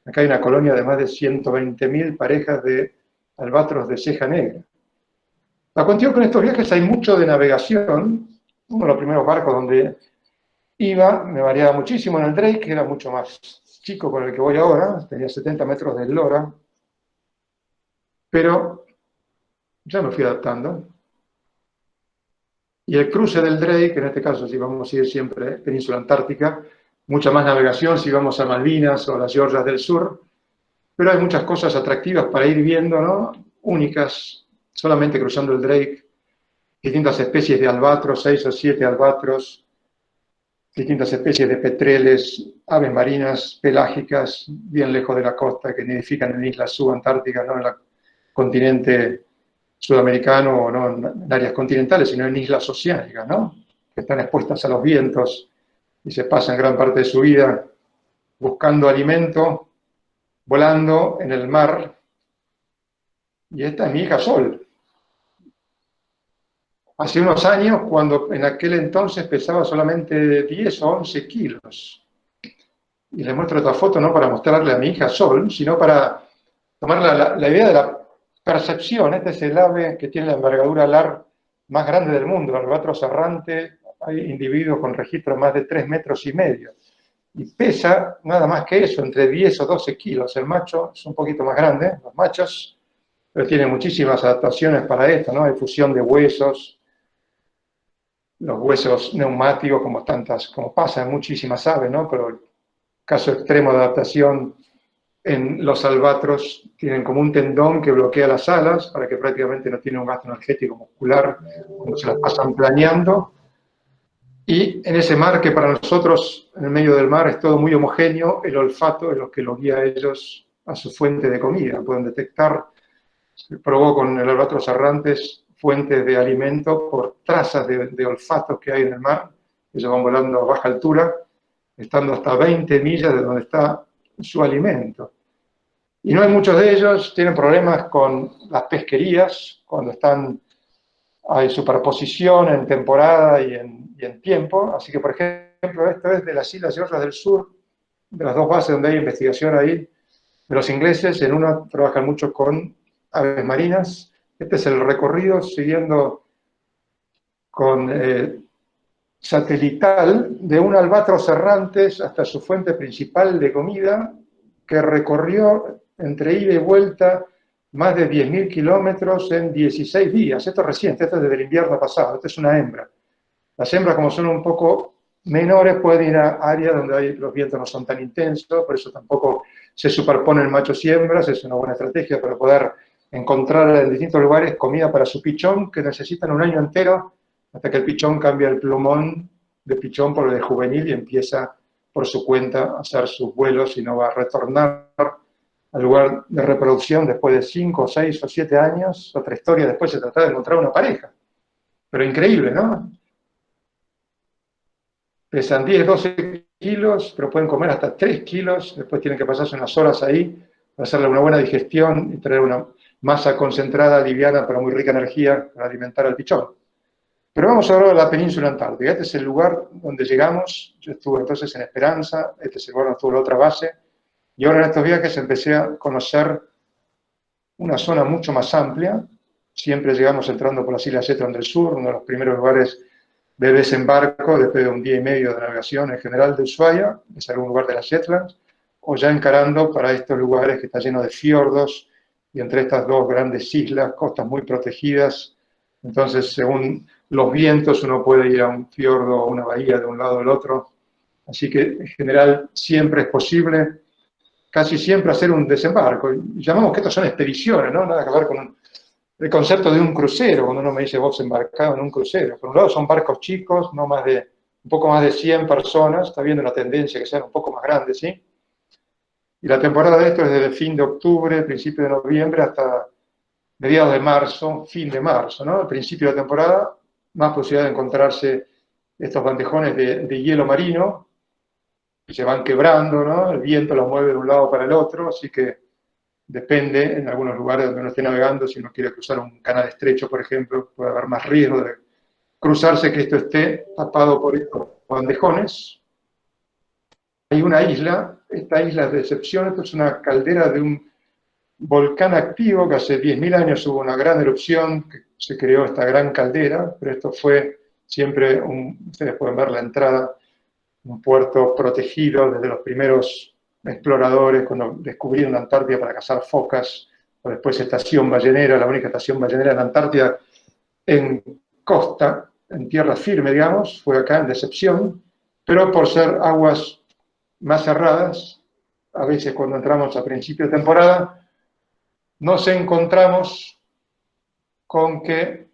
Acá hay una colonia de más de 120.000 parejas de albatros de ceja negra. La cuestión con estos viajes hay mucho de navegación. Uno de los primeros barcos donde iba, me mareaba muchísimo en el Drake, que era mucho más chico con el que voy ahora, tenía 70 metros de eslora, pero ya me fui adaptando. Y el cruce del Drake, en este caso si vamos a ir siempre Península Antártica, mucha más navegación si vamos a Malvinas o a las Georgias del Sur, pero hay muchas cosas atractivas para ir viendo, ¿no? Únicas, solamente cruzando el Drake, distintas especies de albatros, 6 o 7 albatros, distintas especies de petreles, aves marinas, pelágicas, bien lejos de la costa, que nidifican en islas subantárticas, no en el continente sudamericano o no en áreas continentales, sino en islas oceánicas, ¿no? Que están expuestas a los vientos y se pasan gran parte de su vida buscando alimento, volando en el mar. Y esta es mi hija Sol. Hace unos años, cuando en aquel entonces pesaba solamente 10 o 11 kilos. Y les muestro esta foto no para mostrarle a mi hija Sol, sino para tomar la idea de la percepción. Este es el ave que tiene la envergadura alar más grande del mundo, el albatros errante. Hay individuos con registro de más de 3,5 metros. Y pesa nada más que eso, entre 10 o 12 kilos. El macho es un poquito más grande, los machos, pero tiene muchísimas adaptaciones para esto, ¿no? Hay fusión de huesos, los huesos neumáticos, como pasa en muchísimas aves, ¿no? Pero el caso extremo de adaptación en los albatros tienen como un tendón que bloquea las alas para que prácticamente no tiene un gasto energético muscular cuando se las pasan planeando. Y en ese mar que para nosotros, en el medio del mar, es todo muy homogéneo, el olfato es lo que los guía a ellos a su fuente de comida. Pueden detectar, se probó con el albatros errantes, fuentes de alimento por trazas de olfatos que hay en el mar. Ellos van volando a baja altura, estando hasta 20 millas de donde está su alimento. Y no hay muchos de ellos, tienen problemas con las pesquerías, cuando hay superposición en temporada y en tiempo. Así que, por ejemplo, esto es de las Islas Georgias del Sur, de las dos bases donde hay investigación ahí, de los ingleses. En una trabajan mucho con aves marinas. Este es el recorrido siguiendo con satelital de un albatros errantes hasta su fuente principal de comida, que recorrió entre ida y vuelta más de 10.000 kilómetros en 16 días. Esto es reciente, esto es desde el invierno pasado, esta es una hembra. Las hembras, como son un poco menores, pueden ir a áreas donde los vientos no son tan intensos, por eso tampoco se superponen machos y hembras. Es una buena estrategia para poder encontrar en distintos lugares comida para su pichón, que necesitan un año entero hasta que el pichón cambia el plumón de pichón por el de juvenil y empieza por su cuenta a hacer sus vuelos y no va a retornar al lugar de reproducción después de 5, 6 o 7 años. Otra historia, después se trata de encontrar una pareja. Pero increíble, ¿no? Pesan 10, 12 kilos, pero pueden comer hasta 3 kilos, después tienen que pasarse unas horas ahí para hacerle una buena digestión y tener una masa concentrada, liviana, pero muy rica energía para alimentar al pichón. Pero vamos ahora a la península antártica. Este es el lugar donde llegamos. Yo estuve entonces en Esperanza, este es el lugar donde estuvo la otra base, y ahora en estos viajes empecé a conocer una zona mucho más amplia. Siempre llegamos entrando por las Islas Shetland del Sur, uno de los primeros lugares de desembarco, después de un día y medio de navegación en general de Ushuaia, es algún lugar de las Shetlands, o ya encarando para estos lugares que está lleno de fiordos, y entre estas dos grandes islas, costas muy protegidas, Entonces, según los vientos, uno puede ir a un fiordo o una bahía de un lado al otro. Así que, en general, siempre es posible, casi siempre, hacer un desembarco. Y llamamos que estas son expediciones, ¿no? Nada que ver con el concepto de un crucero, cuando uno me dice vos embarcado en un crucero. Por un lado son barcos chicos, no más de, un poco más de 100 personas, está viendo una tendencia que sean un poco más grandes, ¿sí? Y la temporada de esto es desde fin de octubre, principio de noviembre, hasta mediados de marzo, fin de marzo, ¿no? Al principio de la temporada, más posibilidad de encontrarse estos bandejones de hielo marino, que se van quebrando, ¿no? El viento los mueve de un lado para el otro, así que depende, en algunos lugares donde uno esté navegando, si uno quiere cruzar un canal estrecho, por ejemplo, puede haber más riesgo de cruzarse que esto esté tapado por estos bandejones. Hay una isla, esta isla es de Decepción, esto es una caldera de un volcán activo, que hace 10.000 años hubo una gran erupción, que se creó esta gran caldera, pero esto fue siempre, ustedes pueden ver la entrada, un puerto protegido desde los primeros exploradores, cuando descubrieron la Antártida para cazar focas, o después estación ballenera, la única estación ballenera en la Antártida en costa, en tierra firme, digamos, fue acá en Decepción, pero por ser aguas más cerradas, a veces cuando entramos a principio de temporada, nos encontramos con que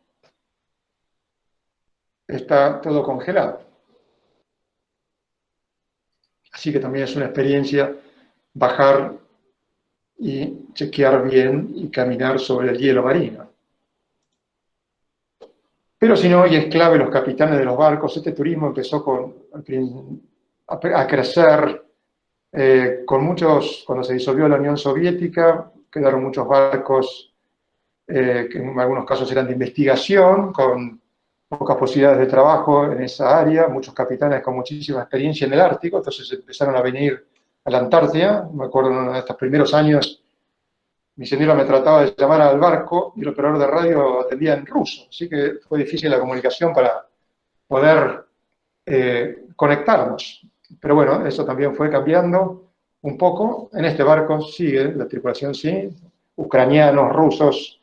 está todo congelado. Así que también es una experiencia bajar y chequear bien y caminar sobre el hielo marino. Pero si no, hoy es clave los capitanes de los barcos. Este turismo empezó a crecer con muchos, cuando se disolvió la Unión Soviética, quedaron muchos barcos que en algunos casos eran de investigación, con pocas posibilidades de trabajo en esa área, muchos capitanes con muchísima experiencia en el Ártico, entonces empezaron a venir a la Antártida. Me acuerdo en uno de estos primeros años, mi señora me trataba de llamar al barco y el operador de radio atendía en ruso, así que fue difícil la comunicación para poder conectarnos. Pero bueno, eso también fue cambiando un poco. En este barco sigue, la tripulación sí, ucranianos, rusos,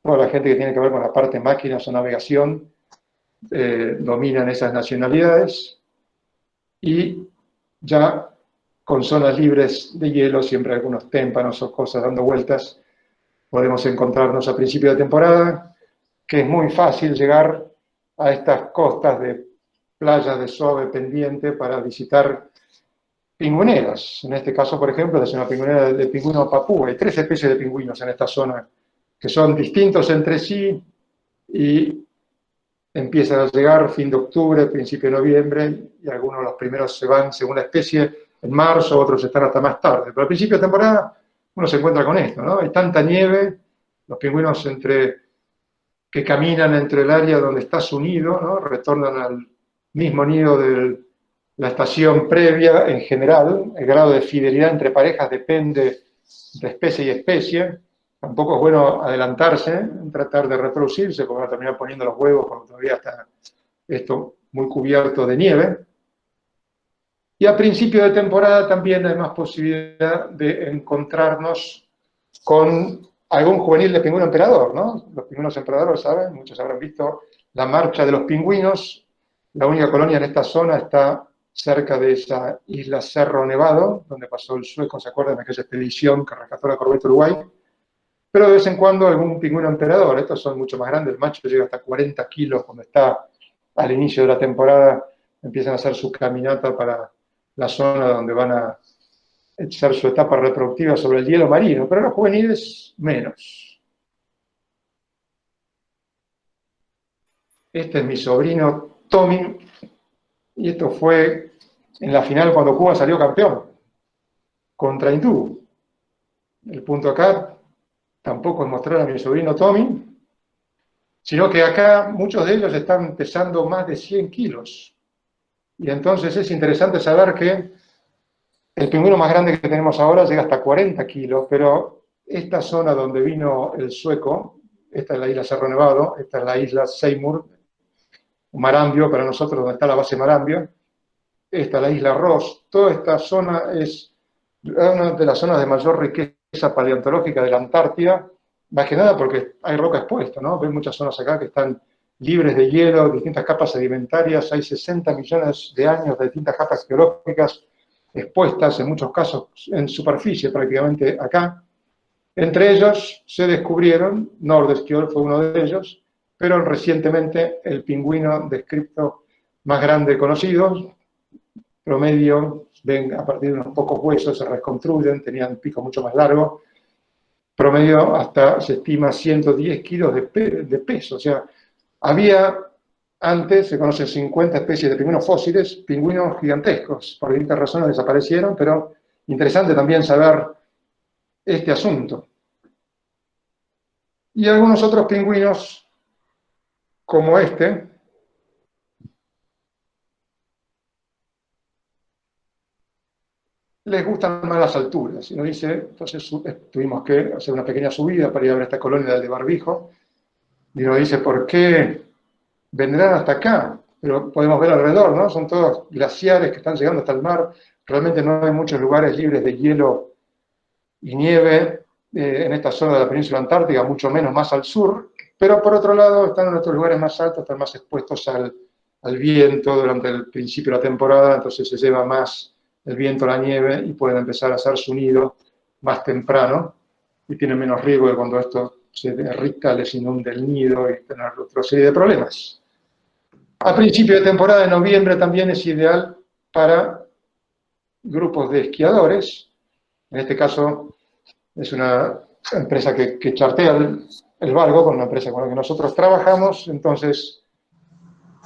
toda la gente que tiene que ver con la parte máquinas o navegación, dominan esas nacionalidades, y ya con zonas libres de hielo, siempre algunos témpanos o cosas dando vueltas, podemos encontrarnos a principio de temporada, que es muy fácil llegar a estas costas de playas de suave pendiente para visitar pingüineras. En este caso, por ejemplo, es una pingüinera de pingüino papúa. Hay 3 especies de pingüinos en esta zona que son distintos entre sí y empiezan a llegar fin de octubre, principio de noviembre, y algunos de los primeros se van según la especie en marzo, otros están hasta más tarde. Pero al principio de temporada uno se encuentra con esto, ¿no? Hay tanta nieve, los pingüinos que caminan entre el área donde está su nido, ¿no? Retornan al mismo nido de la estación previa en general. El grado de fidelidad entre parejas depende de especie y especie. Tampoco es bueno adelantarse, tratar de reproducirse, porque van a terminar poniendo los huevos cuando todavía está esto muy cubierto de nieve. Y a principio de temporada también hay más posibilidad de encontrarnos con algún juvenil de pingüino emperador, ¿no? Los pingüinos emperadores, ¿saben? Muchos habrán visto la marcha de los pingüinos. La única colonia en esta zona está cerca de esa isla Cerro Nevado, donde pasó el sueco, ¿se acuerdan de aquella expedición que rescató la corbeta Uruguay? Pero de vez en cuando algún pingüino emperador. Estos son mucho más grandes, el macho llega hasta 40 kilos cuando está al inicio de la temporada, empiezan a hacer su caminata para la zona donde van a echar su etapa reproductiva sobre el hielo marino, pero los juveniles menos. Este es mi sobrino Tommy, y esto fue en la final cuando Cuba salió campeón contra Hindú. El punto acá tampoco es mostrar a mi sobrino Tommy, sino que acá muchos de ellos están pesando más de 100 kilos. Y entonces es interesante saber que el pingüino más grande que tenemos ahora llega hasta 40 kilos, pero esta zona donde vino el sueco, esta es la isla Cerro Nevado, esta es la isla Seymour, Marambio, para nosotros donde está la base Marambio, esta es la isla Ross, toda esta zona es una de las zonas de mayor riqueza paleontológica de la Antártida, más que nada porque hay roca expuesta, ¿no? Ven muchas zonas acá que están libres de hielo, distintas capas sedimentarias, hay 60 millones de años de distintas capas geológicas expuestas, en muchos casos en superficie prácticamente acá. Entre ellos se descubrieron, Nordenskiöld fue uno de ellos, pero recientemente el pingüino descrito más grande conocido, promedio, ven a partir de unos pocos huesos, se reconstruyen, tenían un pico mucho más largo, promedio hasta, se estima, 110 kilos de peso. O sea, había antes, se conocen 50 especies de pingüinos fósiles, pingüinos gigantescos, por distintas razones desaparecieron, pero interesante también saber este asunto. Y algunos otros pingüinos, como este, les gustan más las alturas. Y nos dice, entonces tuvimos que hacer una pequeña subida para ir a ver esta colonia de Barbijo, y nos dice, ¿por qué vendrán hasta acá? Pero podemos ver alrededor, ¿no? Son todos glaciares que están llegando hasta el mar. Realmente no hay muchos lugares libres de hielo y nieve en esta zona de la península antártica, mucho menos más al sur. Pero por otro lado, están en otros lugares más altos, están más expuestos al viento durante el principio de la temporada, entonces se lleva más el viento, la nieve, y pueden empezar a hacer su nido más temprano, y tienen menos riesgo de cuando esto se derrita, les inunde el nido y tener otra serie de problemas. A principio de temporada, de noviembre, también es ideal para grupos de esquiadores. En este caso es una empresa que chartea el barco, con una empresa con la que nosotros trabajamos, entonces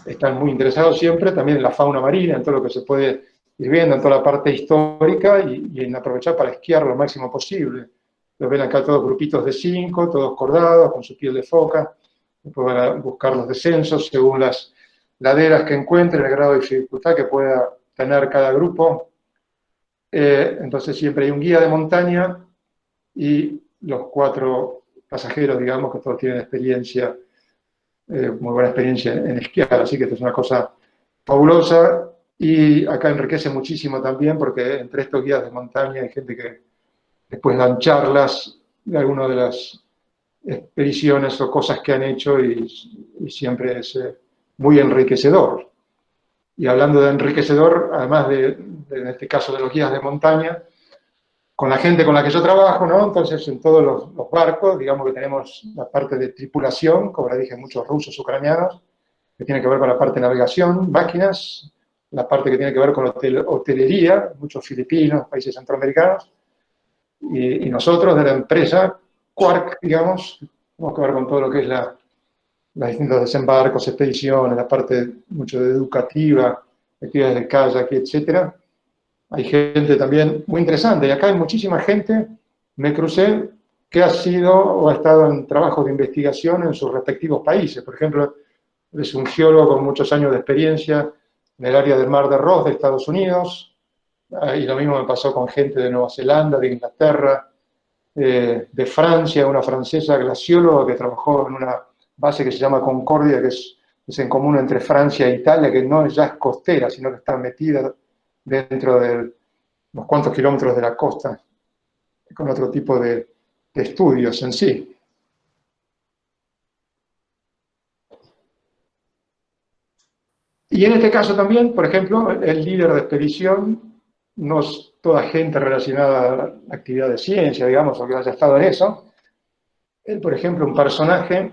están muy interesados siempre también en la fauna marina, en todo lo que se puede ir viendo, en toda la parte histórica, y en aprovechar para esquiar lo máximo posible. Lo ven acá todos grupitos de 5, todos cordados, con su piel de foca. Después van a buscar los descensos según las laderas que encuentren, el grado de dificultad que pueda tener cada grupo. Entonces siempre hay un guía de montaña y los 4 pasajeros, digamos, que todos tienen experiencia, muy buena experiencia en esquiar, así que esto es una cosa fabulosa, y acá enriquece muchísimo también porque entre estos guías de montaña hay gente que después dan charlas de algunas de las expediciones o cosas que han hecho, y siempre es muy enriquecedor. Y hablando de enriquecedor, además en este caso de los guías de montaña, con la gente con la que yo trabajo, ¿no? Entonces en todos los barcos, digamos que tenemos la parte de tripulación, como le dije, muchos rusos, ucranianos, que tiene que ver con la parte de navegación, máquinas, la parte que tiene que ver con hotelería, muchos filipinos, países centroamericanos, y nosotros de la empresa Quark, digamos, tenemos que ver con todo lo que es las distintos desembarcos, expediciones, la parte mucho de educativa, actividades de kayak, etc. Hay gente también muy interesante, y acá hay muchísima gente, me crucé, que ha sido o ha estado en trabajos de investigación en sus respectivos países. Por ejemplo, es un geólogo con muchos años de experiencia en el área del Mar de Ross de Estados Unidos, y lo mismo me pasó con gente de Nueva Zelanda, de Inglaterra, de Francia, una francesa glacióloga que trabajó en una base que se llama Concordia, que es en común entre Francia e Italia, que no ya es costera, sino que está metida dentro de unos cuantos kilómetros de la costa, con otro tipo de estudios en sí. Y en este caso también, por ejemplo, el líder de expedición no es toda gente relacionada a la actividad de ciencia, digamos, o que haya estado en eso. Él, por ejemplo, un personaje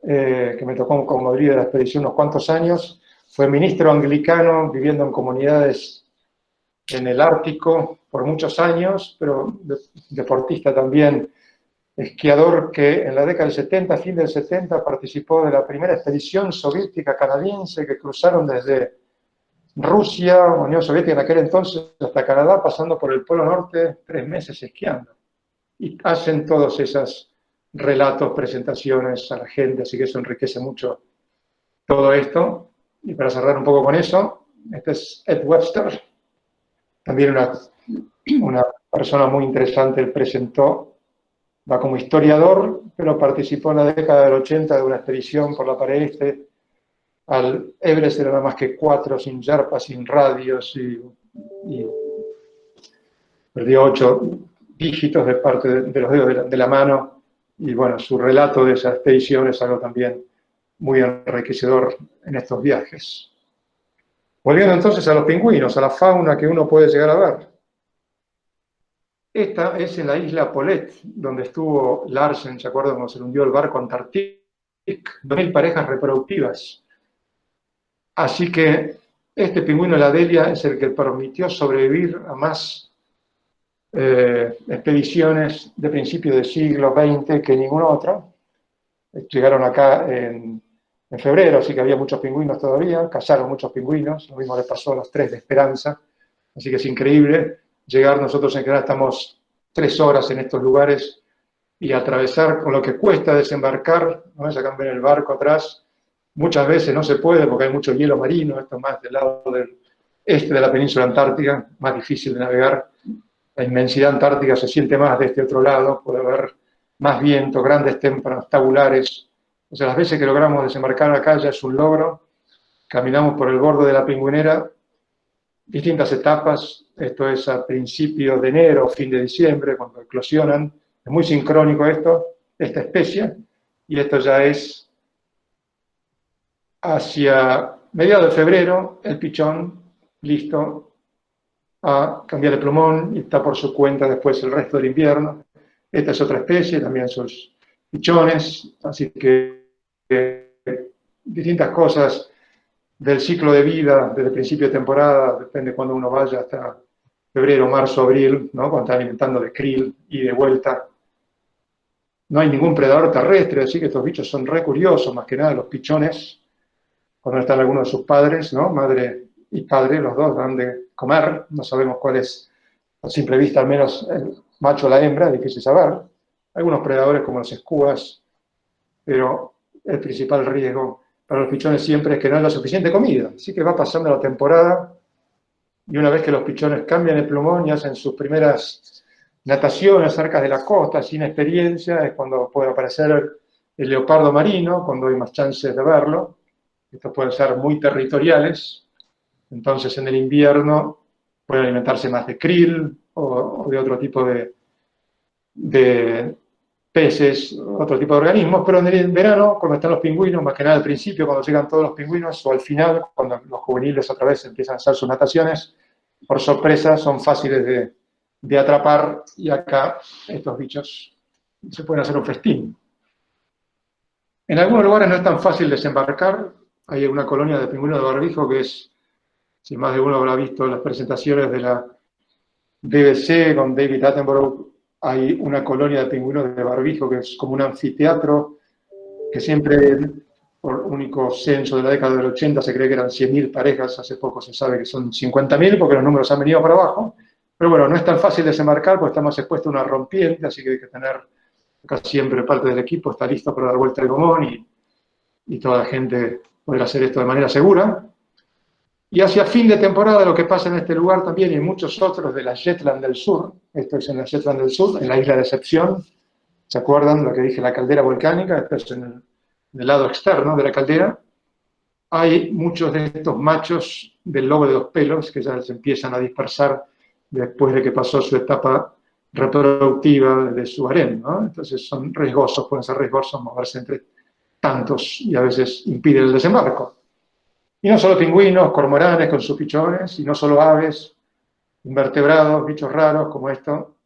que me tocó como líder de la expedición unos cuantos años, fue ministro anglicano viviendo en comunidades en el Ártico por muchos años, pero deportista también, esquiador, que en la década del 70, fin del 70, participó de la primera expedición soviética canadiense que cruzaron desde Rusia, Unión Soviética en aquel entonces, hasta Canadá, pasando por el Polo Norte, 3 meses esquiando. Y hacen todos esos relatos, presentaciones a la gente, así que eso enriquece mucho todo esto. Y para cerrar un poco con eso, este es Ed Webster, también una persona muy interesante. Él va como historiador, pero participó en la década del 80 de una expedición por la pared este. Al Everest era nada más que 4, sin Sherpa, sin radios, y perdió 8 dígitos de parte de los dedos de la mano y bueno, su relato de esa expedición es algo también muy enriquecedor en estos viajes. Volviendo entonces a los pingüinos, a la fauna que uno puede llegar a ver. Esta es en la isla Paulet, donde estuvo Larsen, ¿se acuerdan cuando se le hundió el barco Antarctic? 2000 parejas reproductivas. Así que este pingüino de la Delia es el que permitió sobrevivir a más expediciones de principio del siglo XX que ningún otro. Llegaron acá en febrero, así que había muchos pingüinos todavía, cazaron muchos pingüinos, lo mismo le pasó a los 3 de Esperanza, así que es increíble llegar. Nosotros en general estamos 3 horas en estos lugares y atravesar con lo que cuesta desembarcar, ¿no? Acá ven el barco atrás, muchas veces no se puede porque hay mucho hielo marino, esto más del lado del este de la península antártica, más difícil de navegar. La inmensidad antártica se siente más de este otro lado, puede haber más viento, grandes témpanos tabulares. O sea, las veces que logramos desembarcar acá ya es un logro. Caminamos por el borde de la pingüinera, distintas etapas. Esto es a principios de enero, fin de diciembre, cuando eclosionan. Es muy sincrónico esta especie, y esto ya es hacia mediados de febrero, el pichón listo a cambiar el plumón y está por su cuenta después el resto del invierno. Esta es otra especie, también son pichones, así que distintas cosas del ciclo de vida desde el principio de temporada, depende de cuando uno vaya, hasta febrero, marzo, abril, ¿no? Cuando está alimentando de krill y de vuelta. No hay ningún predador terrestre, así que estos bichos son re curiosos, más que nada los pichones, cuando están algunos de sus padres, ¿no? Madre y padre, los dos dan de comer, no sabemos cuál es, a simple vista al menos, el macho o la hembra, difícil saber. Algunos predadores como los escúas, pero el principal riesgo para los pichones siempre es que no haya suficiente comida. Así que va pasando la temporada y una vez que los pichones cambian el plumón y hacen sus primeras nataciones cerca de la costa, sin experiencia, es cuando puede aparecer el leopardo marino, cuando hay más chances de verlo. Estos pueden ser muy territoriales. Entonces en el invierno pueden alimentarse más de krill o de otro tipo de peces, otro tipo de organismos, pero en el verano, cuando están los pingüinos, más que nada al principio, cuando llegan todos los pingüinos, o al final, cuando los juveniles otra vez empiezan a hacer sus nataciones, por sorpresa son fáciles de atrapar, y acá estos bichos se pueden hacer un festín. En algunos lugares no es tan fácil desembarcar. Hay una colonia de pingüinos de barbijo que es, si más de uno habrá visto las presentaciones de la BBC con David Attenborough, hay una colonia de pingüinos de barbijo que es como un anfiteatro que siempre, por único censo de la década del 80, se cree que eran 100.000 parejas. Hace poco se sabe que son 50.000 porque los números han venido para abajo. Pero bueno, no es tan fácil desembarcar porque está más expuesto a una rompiente, así que hay que tener, acá siempre parte del equipo está listo para dar vuelta al gomón y toda la gente poder hacer esto de manera segura. Y hacia fin de temporada lo que pasa en este lugar también y en muchos otros de la Shetland del Sur, esto es en la Shetland del Sur, en la isla de Excepción, ¿se acuerdan lo que dije, la caldera volcánica? Esto es en el lado externo de la caldera. Hay muchos de estos machos del lobo de 2 pelos que ya se empiezan a dispersar después de que pasó su etapa reproductiva de su harem, ¿no? Entonces son riesgosos, pueden ser riesgosos moverse entre tantos y a veces impiden el desembarco. Y no solo pingüinos, cormoranes con sus pichones, y no solo aves, invertebrados, bichos raros como esto.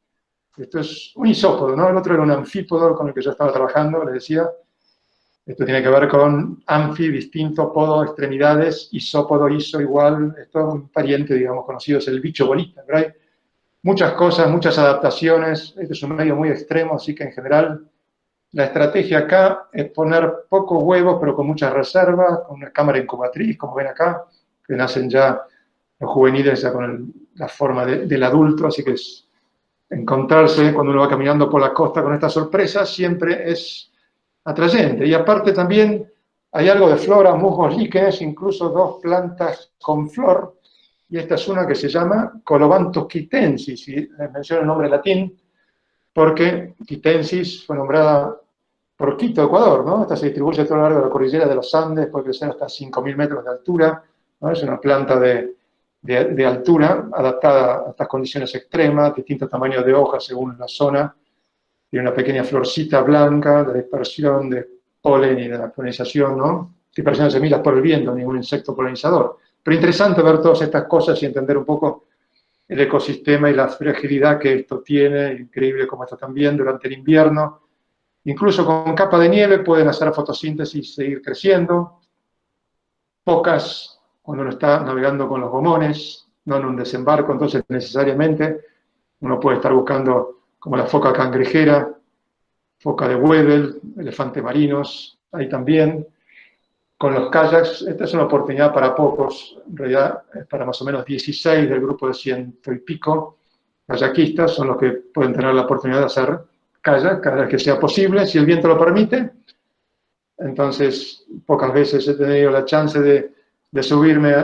Esto es un isópodo, ¿no? El otro era un anfípodo con el que yo estaba trabajando, les decía. Esto tiene que ver con anfi, distinto, podo, extremidades, isópodo, iso, igual. Esto es un pariente, digamos, conocido, es el bicho bolita. Pero hay muchas cosas, muchas adaptaciones. Este es un medio muy extremo, así que en general la estrategia acá es poner pocos huevos, pero con muchas reservas, con una cámara incubatriz, como ven acá, que nacen ya los juveniles ya con la forma del adulto, así que es encontrarse cuando uno va caminando por la costa con estas sorpresas siempre es atrayente. Y aparte también hay algo de flora, musgos, líquenes, incluso 2 plantas con flor, y esta es una que se llama Colobanthus quitensis, y les menciono el nombre latín, porque quitensis fue nombrada por Quito, Ecuador, ¿no? Esta se distribuye a todo lo largo de la cordillera de los Andes, puede crecer hasta 5.000 metros de altura, ¿no? Es una planta de altura, adaptada a estas condiciones extremas, distintos tamaños de hojas según la zona, tiene una pequeña florcita blanca de dispersión de polen y de la polinización, ¿no? Dispersión de semillas por el viento, ningún insecto polinizador. Pero interesante ver todas estas cosas y entender un poco el ecosistema y la fragilidad que esto tiene, increíble cómo está también durante el invierno. Incluso con capa de nieve pueden hacer fotosíntesis y seguir creciendo. Pocas cuando uno está navegando con los gomones, no en un desembarco, entonces necesariamente uno puede estar buscando como la foca cangrejera, foca de Weddell, elefantes marinos, ahí también. Con los kayaks, esta es una oportunidad para pocos, en realidad es para más o menos 16 del grupo de 100 y pico kayakistas, son los que pueden tener la oportunidad de hacer kayak cada vez que sea posible, si el viento lo permite. Entonces, pocas veces he tenido la chance de subirme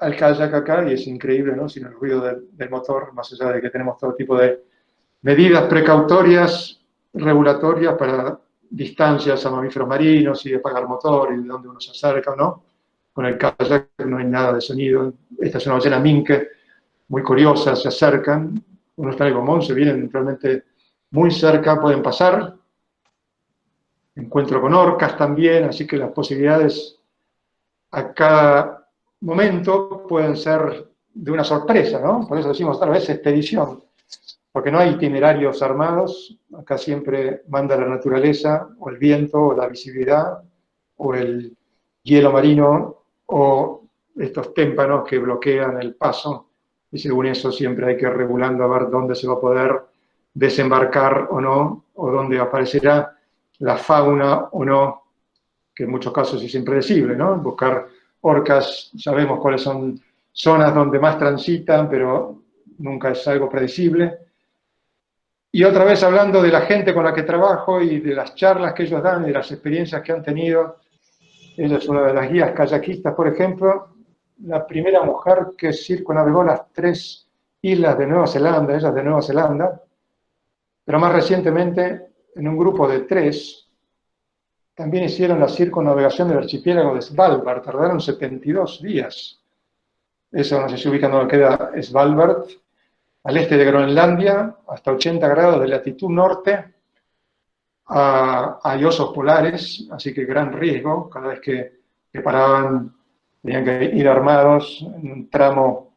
al kayak acá y es increíble, ¿no? Sin el ruido del motor, más allá de que tenemos todo tipo de medidas precautorias, regulatorias para distancias a mamíferos marinos y de apagar motor y de dónde uno se acerca o no. Con el kayak no hay nada de sonido. Esta es una ballena minke muy curiosa, se acercan, uno está en el gomón, se vienen realmente muy cerca, pueden pasar. Encuentro con orcas también, así que las posibilidades a cada momento pueden ser de una sorpresa, ¿no? Por eso decimos tal vez expedición, porque no hay itinerarios armados, acá siempre manda la naturaleza, o el viento, o la visibilidad, o el hielo marino, o estos témpanos que bloquean el paso, y según eso siempre hay que ir regulando a ver dónde se va a poder desembarcar o no, o dónde aparecerá la fauna o no, que en muchos casos es impredecible, ¿no? Buscar orcas, sabemos cuáles son zonas donde más transitan, pero nunca es algo predecible. Y otra vez hablando de la gente con la que trabajo y de las charlas que ellos dan y de las experiencias que han tenido. Ella es una de las guías kayakistas, por ejemplo, la primera mujer que circunnavegó las 3 islas de Nueva Zelanda, ella es de Nueva Zelanda, pero más recientemente, en un grupo de 3, también hicieron la circunnavegación del archipiélago de Svalbard, tardaron 72 días. Eso no sé si ubican dónde queda Svalbard, al este de Groenlandia, hasta 80 grados de latitud norte. Hay osos polares, así que gran riesgo. Cada vez que paraban tenían que ir armados en un tramo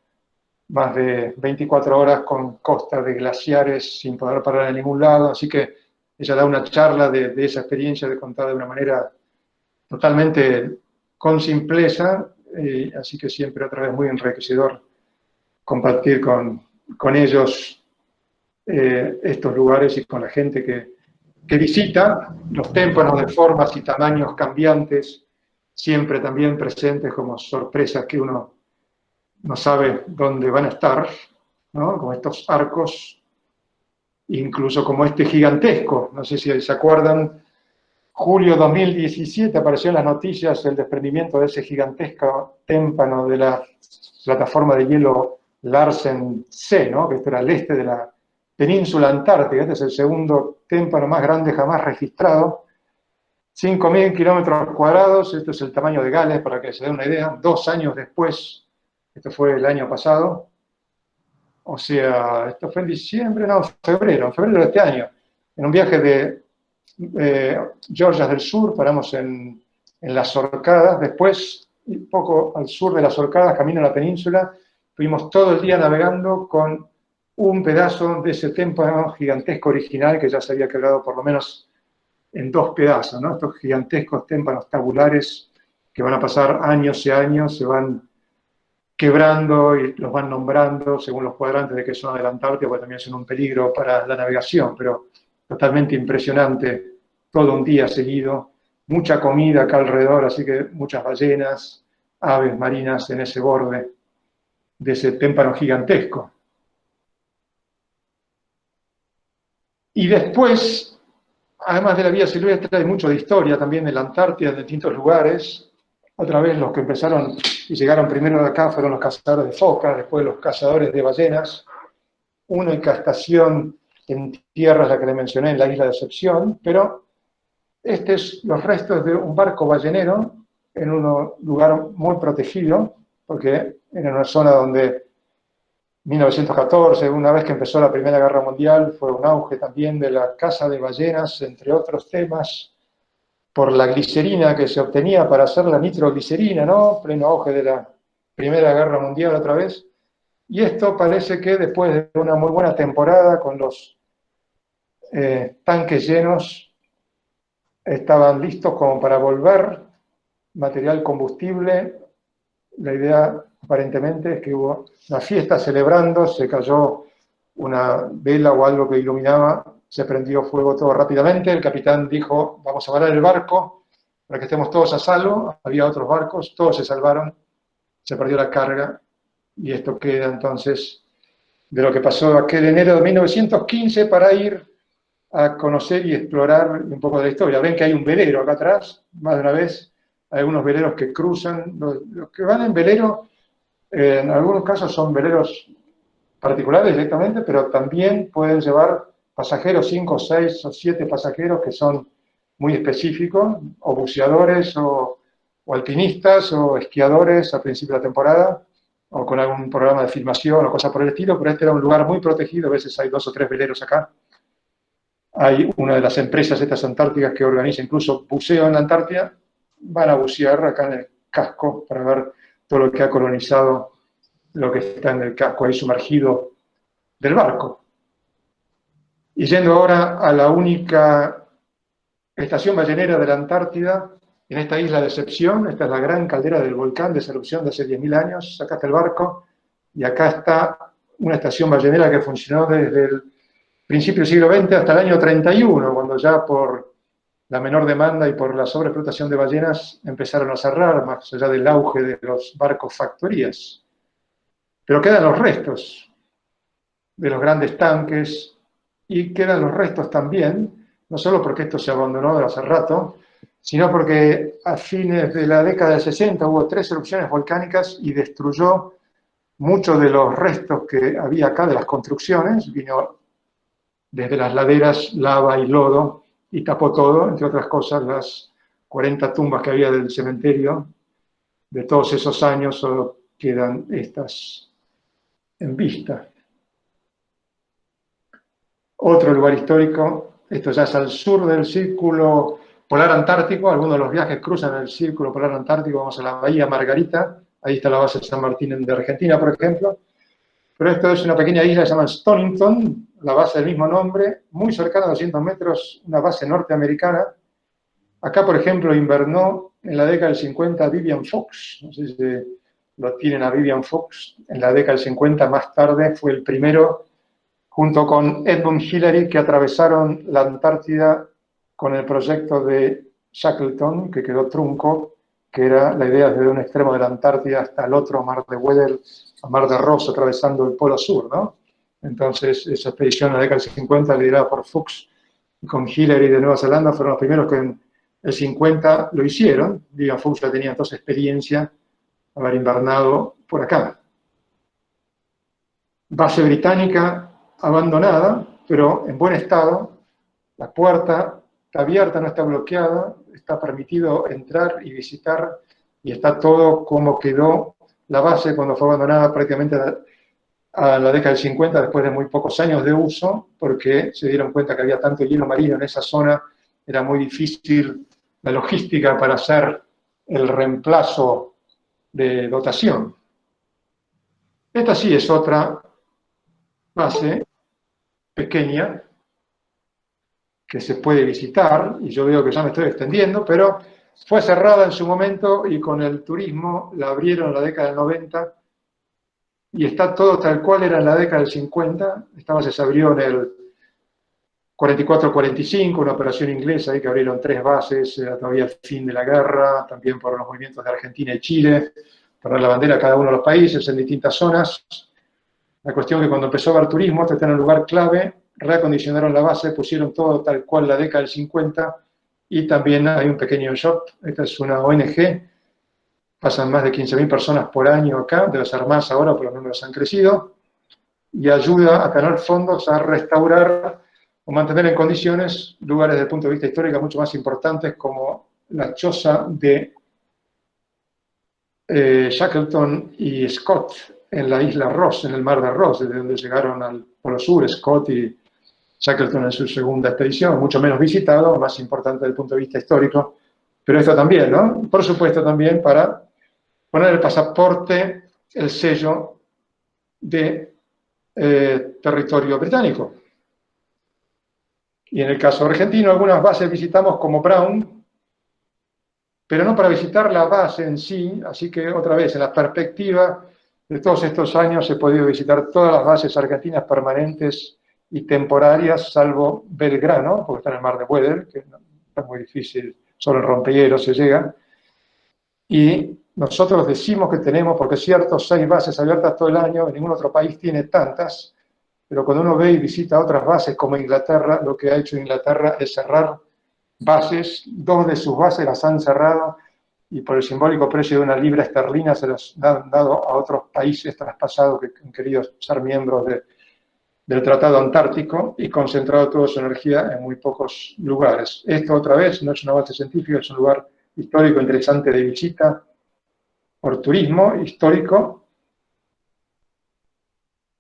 más de 24 horas con costas de glaciares sin poder parar en ningún lado. Así que ella da una charla de esa experiencia, de contar de una manera totalmente con simpleza, así que siempre otra vez muy enriquecedor compartir con ellos estos lugares y con la gente que visita, los témpanos de formas y tamaños cambiantes, siempre también presentes como sorpresas que uno no sabe dónde van a estar, ¿no? Como estos arcos, incluso como este gigantesco, no sé si se acuerdan, julio 2017 apareció en las noticias el desprendimiento de ese gigantesco témpano de la plataforma de hielo Larsen C, ¿no? Que esto era al este de la península antártica. Este es el segundo témpano más grande jamás registrado. 5.000 kilómetros cuadrados, esto es el tamaño de Gales, para que se den una idea. 2 años después, esto fue el año pasado, o sea, esto fue en diciembre, no, en febrero de este año, en un viaje de Georgia del Sur, paramos en las Orcadas, después, un poco al sur de las Orcadas, camino a la península, estuvimos todo el día navegando con un pedazo de ese témpano gigantesco original que ya se había quebrado por lo menos en 2 pedazos, ¿no? Estos gigantescos témpanos tabulares que van a pasar años y años, se van quebrando y los van nombrando según los cuadrantes de qué zona de la Antártida, porque también son un peligro para la navegación, pero totalmente impresionante, todo un día seguido, mucha comida acá alrededor, así que muchas ballenas, aves marinas en ese borde de ese témpano gigantesco. Y después, además de la vida silvestre, hay mucho de historia también de la Antártida, en distintos lugares. Otra vez los que empezaron y llegaron primero de acá fueron los cazadores de focas, después los cazadores de ballenas. Única estación en tierra, la que le mencioné, en la isla de Excepción, pero este es los restos de un barco ballenero en un lugar muy protegido, porque era una zona donde 1914, una vez que empezó la Primera Guerra Mundial, fue un auge también de la caza de ballenas, entre otros temas, por la glicerina que se obtenía para hacer la nitroglicerina, ¿no? Pleno auge de la Primera Guerra Mundial otra vez. Y esto parece que después de una muy buena temporada con los tanques llenos, estaban listos como para volver, material combustible. La idea aparentemente es que hubo una fiesta celebrando, se cayó una vela o algo que iluminaba, se prendió fuego todo rápidamente, el capitán dijo, vamos a parar el barco para que estemos todos a salvo, había otros barcos, todos se salvaron, se perdió la carga, y esto queda entonces de lo que pasó aquel enero de 1915 para ir a conocer y explorar un poco de la historia. Ven que hay un velero acá atrás, más de una vez, hay algunos veleros que cruzan, los que van en velero, en algunos casos son veleros particulares directamente, pero también pueden llevar pasajeros, 5, 6 o 7 pasajeros que son muy específicos, o buceadores, o alpinistas, o esquiadores a principio de la temporada, o con algún programa de filmación o cosa por el estilo, pero este era un lugar muy protegido, a veces hay 2 o 3 veleros acá. Hay una de las empresas estas antárticas que organiza incluso buceo en la Antártida, van a bucear acá en el casco para ver todo lo que ha colonizado lo que está en el casco ahí sumergido del barco. Y yendo ahora a la única estación ballenera de la Antártida, en esta isla de Decepción, esta es la gran caldera del volcán de esa erupción de hace 10.000 años, acá está el barco, y acá está una estación ballenera que funcionó desde el principio del siglo XX hasta el año 31, cuando ya por la menor demanda y por la sobreexplotación de ballenas empezaron a cerrar, más allá del auge de los barcos factorías. Pero quedan los restos de los grandes tanques y quedan los restos también, no solo porque esto se abandonó de hace rato, sino porque a fines de la década del 60 hubo 3 erupciones volcánicas y destruyó muchos de los restos que había acá de las construcciones, vino desde las laderas lava y lodo y tapó todo, entre otras cosas las 40 tumbas que había del cementerio. De todos esos años solo quedan estas en vista. Otro lugar histórico, esto ya es al sur del Círculo Polar Antártico, algunos de los viajes cruzan el Círculo Polar Antártico, vamos a la Bahía Margarita, ahí está la base de San Martín de Argentina, por ejemplo, pero esto es una pequeña isla que se llama Stonington, la base del mismo nombre, muy cercana a 200 metros, una base norteamericana. Acá, por ejemplo, invernó en la década del 50 Vivian Fox, no sé si lo tienen a Vivian Fox, en la década del 50, más tarde, fue el primero, junto con Edmund Hillary, que atravesaron la Antártida con el proyecto de Shackleton, que quedó trunco, que era la idea desde un extremo de la Antártida hasta el otro, Mar de Weddell, a Mar de Ross, atravesando el Polo Sur, ¿no? Entonces, esa expedición en la década del 50, liderada por Fuchs y con Hillary de Nueva Zelanda, fueron los primeros que en el 50 lo hicieron. Vivian Fuchs ya tenía entonces experiencia, haber invernado por acá. Base británica abandonada, pero en buen estado. La puerta está abierta, no está bloqueada, está permitido entrar y visitar, y está todo como quedó la base cuando fue abandonada prácticamente a la década del 50, después de muy pocos años de uso, porque se dieron cuenta que había tanto hielo marino en esa zona, era muy difícil la logística para hacer el reemplazo de dotación. Esta sí es otra base pequeña que se puede visitar, y yo veo que ya me estoy extendiendo, pero fue cerrada en su momento y con el turismo la abrieron en la década del 90 y está todo tal cual era en la década del 50. Esta base se abrió en el 44-45, una operación inglesa ahí que abrieron 3 bases, todavía el fin de la guerra, también por los movimientos de Argentina y Chile, para la bandera de cada uno de los países en distintas zonas. La cuestión que cuando empezó a haber turismo, esto está en un lugar clave, reacondicionaron la base, pusieron todo tal cual la década del 50, y también hay un pequeño shop. Esta es una ONG, pasan más de 15.000 personas por año acá, debe ser más ahora, porque los números han crecido, y ayuda a tener fondos a restaurar o mantener en condiciones lugares desde el punto de vista histórico mucho más importantes, como la choza de Shackleton y Scott en la isla Ross, en el mar de Ross, desde donde llegaron al Polo Sur, Scott y Shackleton en su segunda expedición, mucho menos visitado, más importante desde el punto de vista histórico, pero esto también, ¿no? Por supuesto también para poner el pasaporte, el sello de territorio británico. Y en el caso argentino, algunas bases visitamos como Brown, pero no para visitar la base en sí, así que otra vez, en la perspectiva de todos estos años he podido visitar todas las bases argentinas permanentes y temporarias, salvo Belgrano, porque está en el mar de Weddell, que es muy difícil, solo en rompehielo se llega. Y nosotros decimos que tenemos, porque es cierto, 6 bases abiertas todo el año, ningún otro país tiene tantas, pero cuando uno ve y visita otras bases como Inglaterra, lo que ha hecho Inglaterra es cerrar bases, 2 de sus bases las han cerrado y por el simbólico precio de una libra esterlina se los han dado a otros países traspasados que han querido ser miembros del Tratado Antártico y concentrado toda su energía en muy pocos lugares. Esto otra vez no es una base científica, es un lugar histórico interesante de visita por turismo histórico.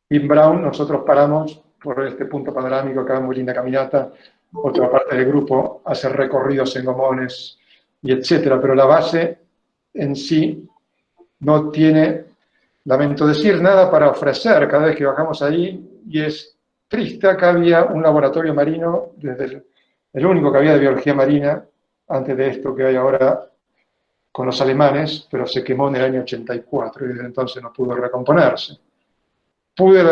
En Brown nosotros paramos por este punto panorámico, acá muy linda caminata, otra parte del grupo hace recorridos en gomones y etcétera, pero la base en sí no tiene, lamento decir, nada para ofrecer cada vez que bajamos ahí, y es triste. Acá había un laboratorio marino, desde el único que había de biología marina, antes de esto que hay ahora con los alemanes, pero se quemó en el año 84 y desde entonces no pudo recomponerse. Pude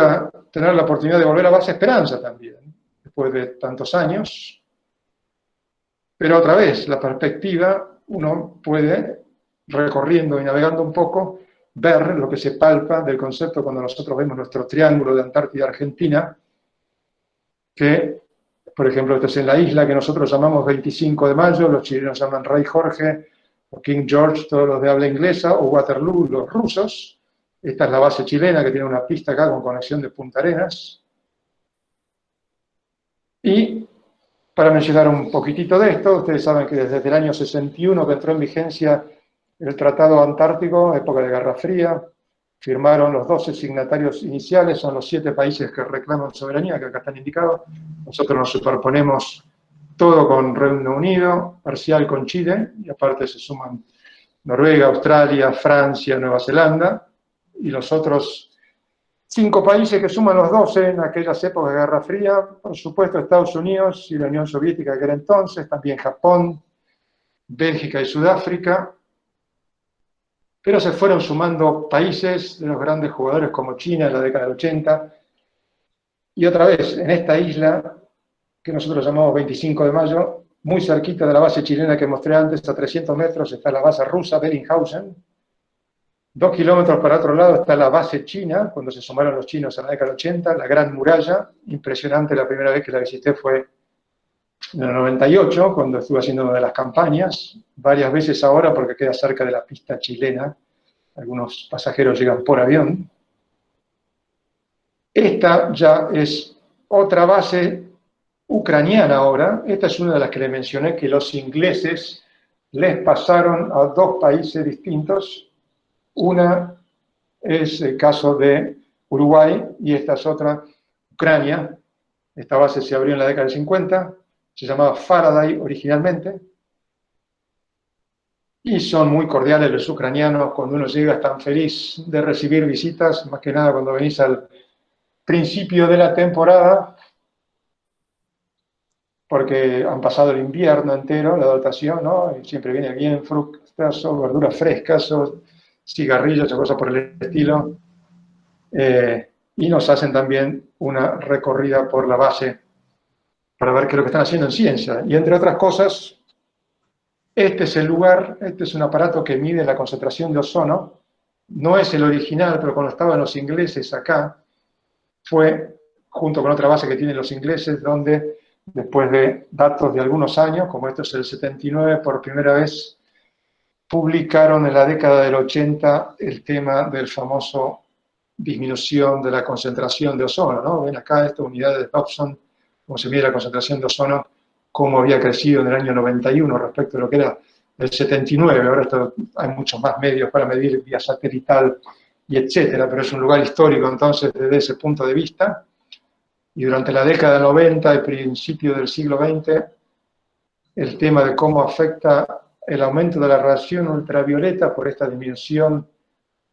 tener la oportunidad de volver a Base Esperanza también, después de tantos años, pero otra vez, la perspectiva, uno puede, recorriendo y navegando un poco, ver lo que se palpa del concepto cuando nosotros vemos nuestro triángulo de Antártida-Argentina, que, por ejemplo, esto es en la isla que nosotros llamamos 25 de mayo, los chilenos llaman Rey Jorge, o King George, todos los de habla inglesa, o Waterloo, los rusos. Esta es la base chilena que tiene una pista acá con conexión de Punta Arenas. Y para mencionar un poquitito de esto, ustedes saben que desde el año 61 que entró en vigencia el Tratado Antártico, época de Guerra Fría, firmaron los 12 signatarios iniciales, son los 7 países que reclaman soberanía, que acá están indicados. Nosotros nos superponemos todo con Reino Unido, parcial con Chile, y aparte se suman Noruega, Australia, Francia, Nueva Zelanda, y los otros 5 países que suman los 12 en aquellas épocas de Guerra Fría, por supuesto Estados Unidos y la Unión Soviética que era entonces, también Japón, Bélgica y Sudáfrica, pero se fueron sumando países de los grandes jugadores como China en la década del 80, y otra vez, en esta isla, que nosotros llamamos 25 de mayo, muy cerquita de la base chilena que mostré antes, a 300 metros está la base rusa Bellinghausen, 2 kilómetros para otro lado está la base china, cuando se sumaron los chinos en la década del 80, la Gran Muralla, impresionante, la primera vez que la visité fue en el 98, cuando estuve haciendo una de las campañas, varias veces ahora porque queda cerca de la pista chilena, algunos pasajeros llegan por avión. Esta ya es otra base ucraniana ahora, esta es una de las que le mencioné que los ingleses les pasaron a 2 países distintos. Una es el caso de Uruguay y esta es otra, Ucrania. Esta base se abrió en la década del 50, se llamaba Faraday originalmente, y son muy cordiales los ucranianos. Cuando uno llega están feliz de recibir visitas, más que nada cuando venís al principio de la temporada, porque han pasado el invierno entero, la dotación, ¿no? Y siempre viene bien frutas o verduras frescas o cigarrillos o cosas por el estilo, y nos hacen también una recorrida por la base para ver qué es lo que están haciendo en ciencia. Y entre otras cosas, este es el lugar, este es un aparato que mide la concentración de ozono, no es el original, pero cuando estaban los ingleses acá, fue junto con otra base que tienen los ingleses, donde después de datos de algunos años, como esto es el 79, por primera vez publicaron en la década del 80 el tema del famoso disminución de la concentración de ozono, ¿no? Ven acá esta unidad de Dobson, cómo se mide la concentración de ozono, cómo había crecido en el año 91 respecto a lo que era el 79. Ahora hay muchos más medios para medir vía satelital y etcétera, pero es un lugar histórico entonces desde ese punto de vista. Y durante la década del 90 y principio del siglo XX, el tema de cómo afecta el aumento de la radiación ultravioleta por esta disminución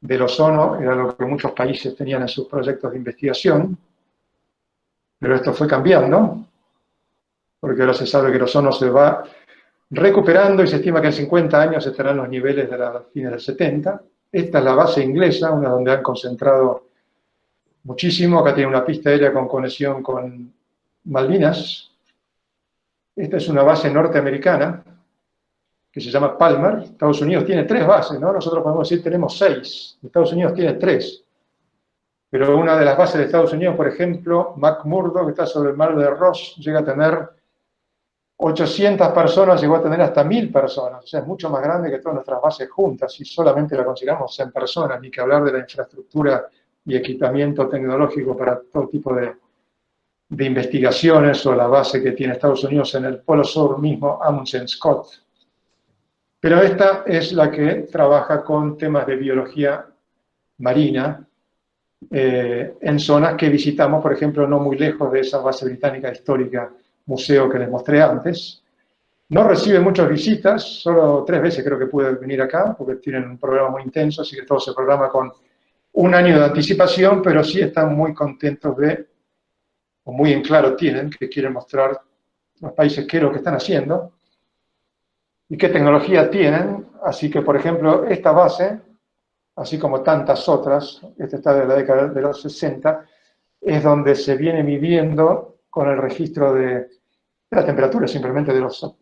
del ozono era lo que muchos países tenían en sus proyectos de investigación, pero esto fue cambiando, porque ahora se sabe que el ozono se va recuperando y se estima que en 50 años estarán los niveles de los fines del 70. Esta es la base inglesa, una donde han concentrado muchísimo. Acá tiene una pista aérea con conexión con Malvinas. Esta es una base norteamericana que se llama Palmer. Estados Unidos tiene 3 bases, ¿no? Nosotros podemos decir tenemos 6. Estados Unidos tiene 3. Pero una de las bases de Estados Unidos, por ejemplo, McMurdo, que está sobre el mar de Ross, llega a tener 800 personas, llegó a tener hasta 1000 personas. O sea, es mucho más grande que todas nuestras bases juntas, si solamente la consideramos en personas, ni que hablar de la infraestructura y equipamiento tecnológico para todo tipo de investigaciones, o la base que tiene Estados Unidos en el Polo Sur mismo, Amundsen Scott. Pero esta es la que trabaja con temas de biología marina en zonas que visitamos, por ejemplo, no muy lejos de esa base británica histórica, museo que les mostré antes. No recibe muchas visitas, solo 3 veces creo que pude venir acá, porque tienen un programa muy intenso, así que todo se programa con 1 año de anticipación, pero sí están muy contentos o muy en claro tienen, que quieren mostrar los países qué es lo que están haciendo y qué tecnología tienen. Así que, por ejemplo, esta base, así como tantas otras, esta está de la década de los 60, es donde se viene midiendo con el registro de la temperatura, simplemente de los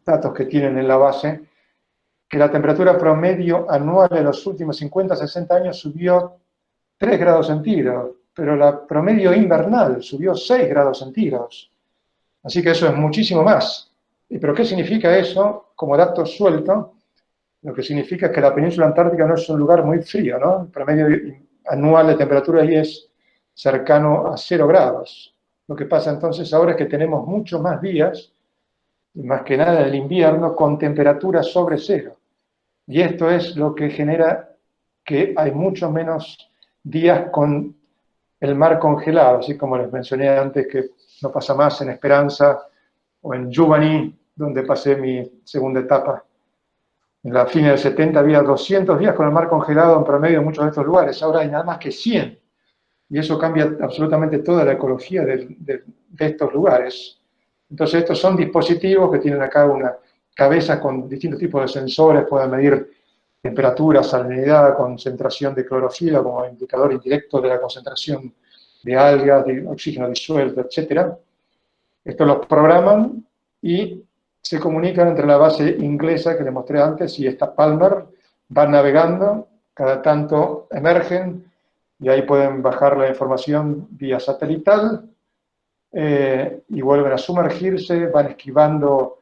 datos que tienen en la base, que la temperatura promedio anual en los últimos 50, 60 años subió 3 grados centígrados, pero la promedio invernal subió 6 grados centígrados. Así que eso es muchísimo más. ¿Pero qué significa eso? Como dato suelto, lo que significa es que la península antártica no es un lugar muy frío, ¿no? El promedio anual de temperatura ahí es cercano a 0 grados. Lo que pasa entonces ahora es que tenemos muchos más días, y más que nada en el invierno, con temperaturas sobre 0. Y esto es lo que genera que hay mucho menos días con el mar congelado, así como les mencioné antes que no pasa más en Esperanza o en Jubani, donde pasé mi segunda etapa. En la fin del 70 había 200 días con el mar congelado en promedio en muchos de estos lugares, ahora hay nada más que 100. Y eso cambia absolutamente toda la ecología de estos lugares. Entonces estos son dispositivos que tienen acá una cabeza con distintos tipos de sensores, pueden medir temperatura, salinidad, concentración de clorofila como indicador indirecto de la concentración de algas, de oxígeno disuelto, etc. Estos los programan y se comunican entre la base inglesa que les mostré antes y esta Palmer, van navegando, cada tanto emergen y ahí pueden bajar la información vía satelital y vuelven a sumergirse, van esquivando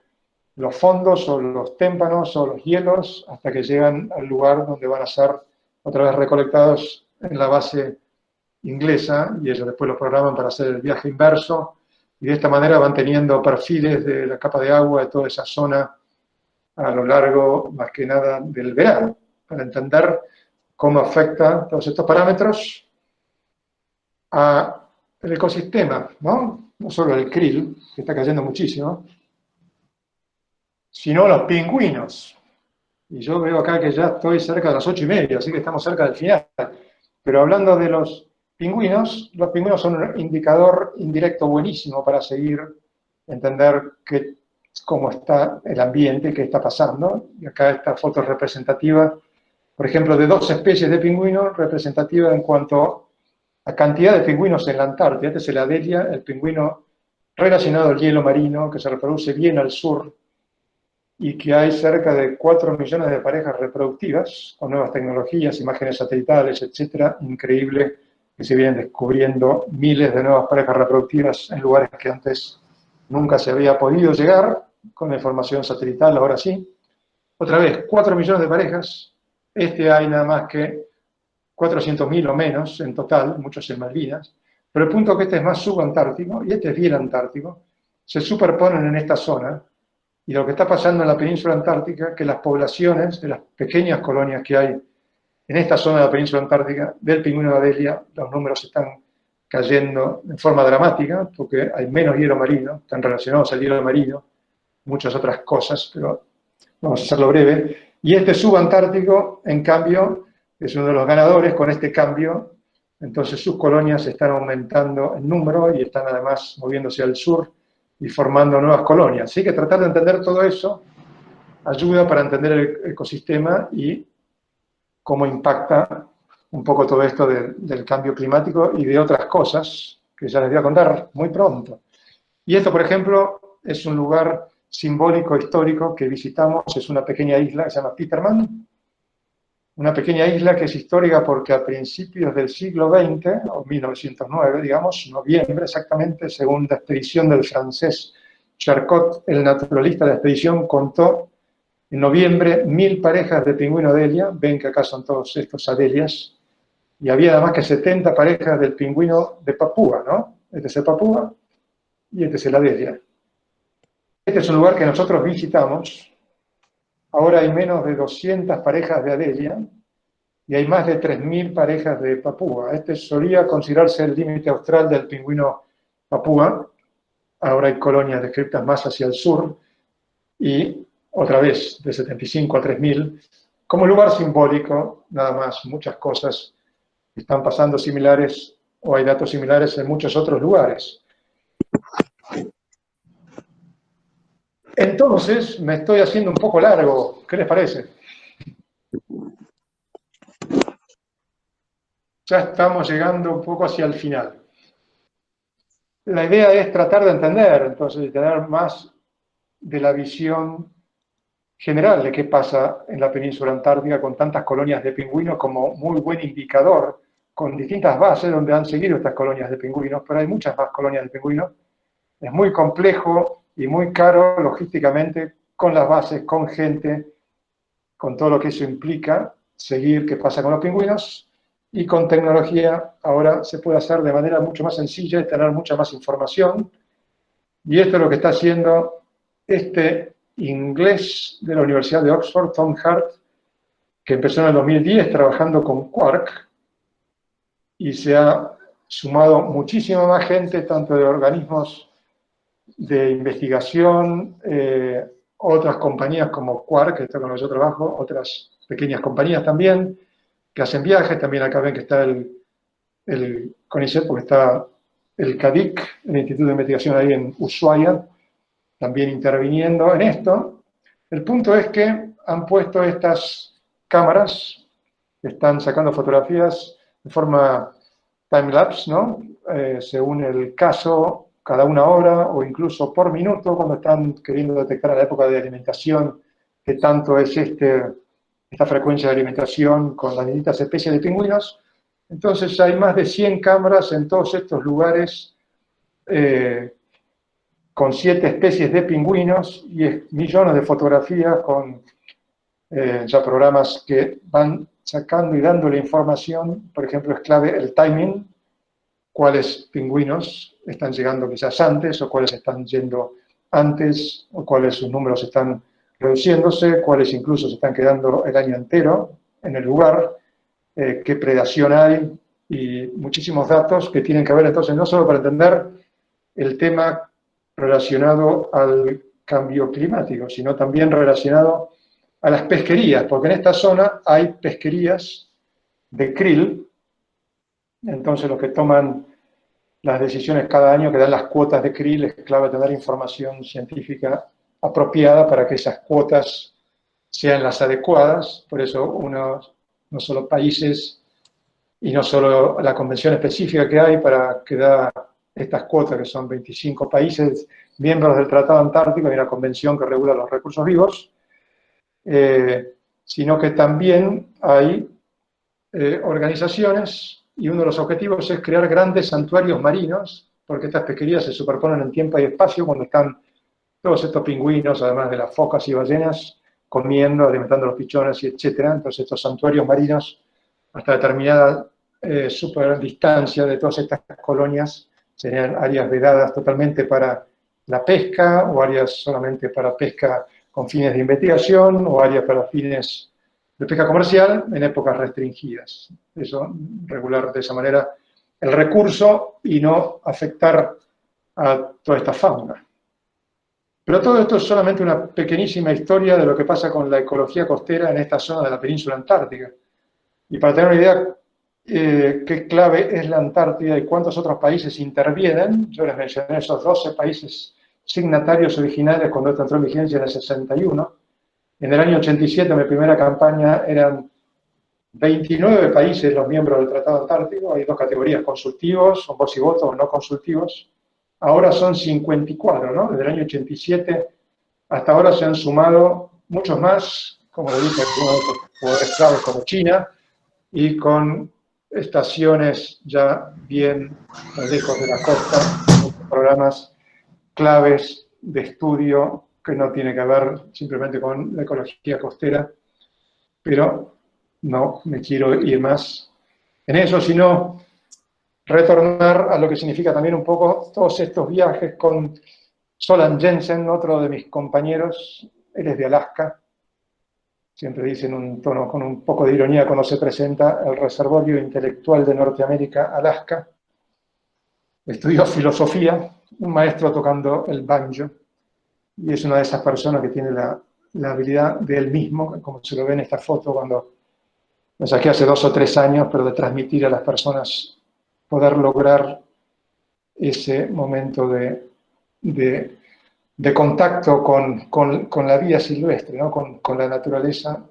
los fondos o los témpanos o los hielos hasta que llegan al lugar donde van a ser otra vez recolectados en la base inglesa, y ellos después los programan para hacer el viaje inverso, y de esta manera van teniendo perfiles de la capa de agua de toda esa zona a lo largo, más que nada, del verano, para entender cómo afecta todos estos parámetros al ecosistema, ¿no? No solo el krill, que está cayendo muchísimo, sino los pingüinos. Y yo veo acá que ya estoy cerca de las 8:30, así que estamos cerca del final. Pero hablando de los pingüinos son un indicador indirecto buenísimo para seguir, entender cómo está el ambiente, qué está pasando. Y acá esta foto es representativa, por ejemplo, de 2 especies de pingüinos, representativa en cuanto a cantidad de pingüinos en la Antártida. Este es el Adelia, el pingüino relacionado al hielo marino, que se reproduce bien al sur, y que hay cerca de 4 millones de parejas reproductivas, con nuevas tecnologías, imágenes satelitales, etcétera. Increíble que se vienen descubriendo miles de nuevas parejas reproductivas en lugares que antes nunca se había podido llegar, con la información satelital, ahora sí. Otra vez, 4 millones de parejas, hay nada más que 400.000 o menos en total, muchos en Malvinas, pero el punto es que este es más subantártico, y este es bien antártico, se superponen en esta zona. Y lo que está pasando en la península antártica, que las poblaciones de las pequeñas colonias que hay en esta zona de la península antártica del pingüino de Adelia los números están cayendo en forma dramática, porque hay menos hielo marino, están relacionados al hielo marino, muchas otras cosas, pero vamos a hacerlo breve. Y este subantártico, en cambio, es uno de los ganadores con este cambio. Entonces sus colonias están aumentando en número y están además moviéndose al sur y formando nuevas colonias. Así que tratar de entender todo eso ayuda para entender el ecosistema y cómo impacta un poco todo esto del cambio climático y de otras cosas que ya les voy a contar muy pronto. Y esto, por ejemplo, es un lugar simbólico, histórico, que visitamos. Es una pequeña isla que se llama Petermann. Una pequeña isla que es histórica porque a principios del siglo XX, o 1909, digamos, noviembre exactamente, según la expedición del francés Charcot, el naturalista de la expedición, contó en noviembre 1000 parejas de pingüino Adelia. Ven que acá son todos estos Adelias. Y había además que 70 parejas del pingüino de Papúa, ¿no? Este es el Papúa y este es el Adelia. Este es un lugar que nosotros visitamos. Ahora hay menos de 200 parejas de Adelia y hay más de 3000 parejas de Papúa. Este solía considerarse el límite austral del pingüino Papúa. Ahora hay colonias descritas más hacia el sur y otra vez de 75 a 3000. Como lugar simbólico, nada más, muchas cosas están pasando similares o hay datos similares en muchos otros lugares. Entonces, me estoy haciendo un poco largo. ¿Qué les parece? Ya estamos llegando un poco hacia el final. La idea es tratar de entender, entonces, de tener más de la visión general de qué pasa en la península antártica con tantas colonias de pingüinos como muy buen indicador, con distintas bases donde han seguido estas colonias de pingüinos, pero hay muchas más colonias de pingüinos. Es muy complejo y muy caro logísticamente, con las bases, con gente, con todo lo que eso implica, seguir qué pasa con los pingüinos, y con tecnología ahora se puede hacer de manera mucho más sencilla y tener mucha más información. Y esto es lo que está haciendo este inglés de la Universidad de Oxford, Tom Hart, que empezó en el 2010 trabajando con Quark, y se ha sumado muchísima más gente, tanto de organismos de investigación, otras compañías como Quark, que está con la que yo trabajo, otras pequeñas compañías también, que hacen viajes. También acá ven que está el CONICET, porque está el CADIC, el Instituto de Investigación ahí en Ushuaia, también interviniendo en esto. El punto es que han puesto estas cámaras, están sacando fotografías de forma time-lapse, ¿no? Según el caso, cada una hora o incluso por minuto, cuando están queriendo detectar en la época de alimentación qué tanto es esta frecuencia de alimentación con las distintas especies de pingüinos. Entonces hay más de 100 cámaras en todos estos lugares con 7 especies de pingüinos y millones de fotografías con ya programas que van sacando y dando la información. Por ejemplo, es clave el timing, cuáles pingüinos están llegando quizás antes o cuáles están yendo antes o cuáles sus números están reduciéndose, cuáles incluso se están quedando el año entero en el lugar, qué predación hay y muchísimos datos que tienen que ver entonces no solo para entender el tema relacionado al cambio climático, sino también relacionado a las pesquerías, porque en esta zona hay pesquerías de krill. Entonces los que toman las decisiones cada año que dan las cuotas de krill, es clave tener información científica apropiada para que esas cuotas sean las adecuadas. Por eso no solo países y no solo la convención específica que hay para que da estas cuotas, que son 25 países miembros del Tratado Antártico y una convención que regula los recursos vivos, sino que también hay organizaciones, y uno de los objetivos es crear grandes santuarios marinos, porque estas pesquerías se superponen en tiempo y espacio cuando están todos estos pingüinos, además de las focas y ballenas, comiendo, alimentando a los pichones, y etcétera. Entonces estos santuarios marinos, hasta determinada superdistancia de todas estas colonias, serían áreas vedadas totalmente para la pesca, o áreas solamente para pesca con fines de investigación, o áreas para fines de pesca comercial en épocas restringidas. Eso, regular de esa manera el recurso y no afectar a toda esta fauna. Pero todo esto es solamente una pequeñísima historia de lo que pasa con la ecología costera en esta zona de la península antártica. Y para tener una idea qué clave es la Antártida y cuántos otros países intervienen, yo les mencioné esos 12 países signatarios originales cuando esto entró en vigencia en el 61. En el año 87, en mi primera campaña, eran 29 países los miembros del Tratado Antártico. Hay dos categorías, consultivos, con voz y voto, o no consultivos. Ahora son 54, ¿no? Desde el año 87 hasta ahora se han sumado muchos más, como lo dije, algunos de otros poderes claves como China, y con estaciones ya bien lejos de la costa, programas claves de estudio que no tiene que ver simplemente con la ecología costera, pero no me quiero ir más en eso, sino retornar a lo que significa también un poco todos estos viajes con Solan Jensen, otro de mis compañeros. Él es de Alaska. Siempre dice en un tono con un poco de ironía cuando se presenta el Reservorio Intelectual de Norteamérica, Alaska. Estudió filosofía, un maestro tocando el banjo, y es una de esas personas que tiene la habilidad de él mismo, como se lo ve en esta foto cuando lo saqué hace 2 o 3 años, pero de transmitir a las personas, poder lograr ese momento de contacto con la vida silvestre, ¿no? con la naturaleza,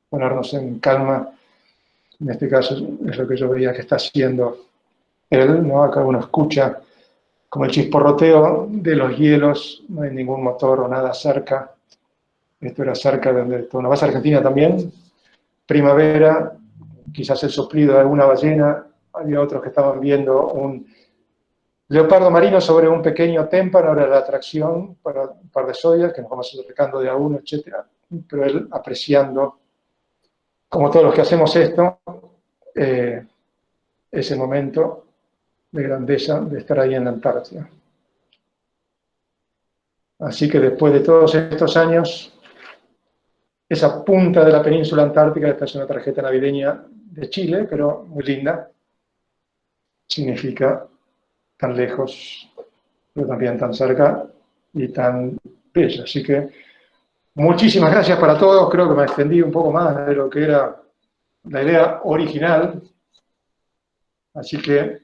ponernos en calma. En este caso es lo que yo veía que está haciendo él, ¿no? Acá uno escucha como el chisporroteo de los hielos, no hay ningún motor o nada cerca. Esto era cerca de donde tú no vas a Argentina también. Primavera, quizás el soplido de alguna ballena. Había otros que estaban viendo un leopardo marino sobre un pequeño témpano, era la atracción para un par de zodias, que nos vamos acercando de a uno, etc. Pero él apreciando, como todos los que hacemos esto, ese momento de grandeza de estar ahí en la Antártida. Así que después de todos estos años, esa punta de la península antártica, esta es una tarjeta navideña de Chile, pero muy linda, significa tan lejos, pero también tan cerca y tan bella. Así que muchísimas gracias para todos, creo que me extendí un poco más de lo que era la idea original, así que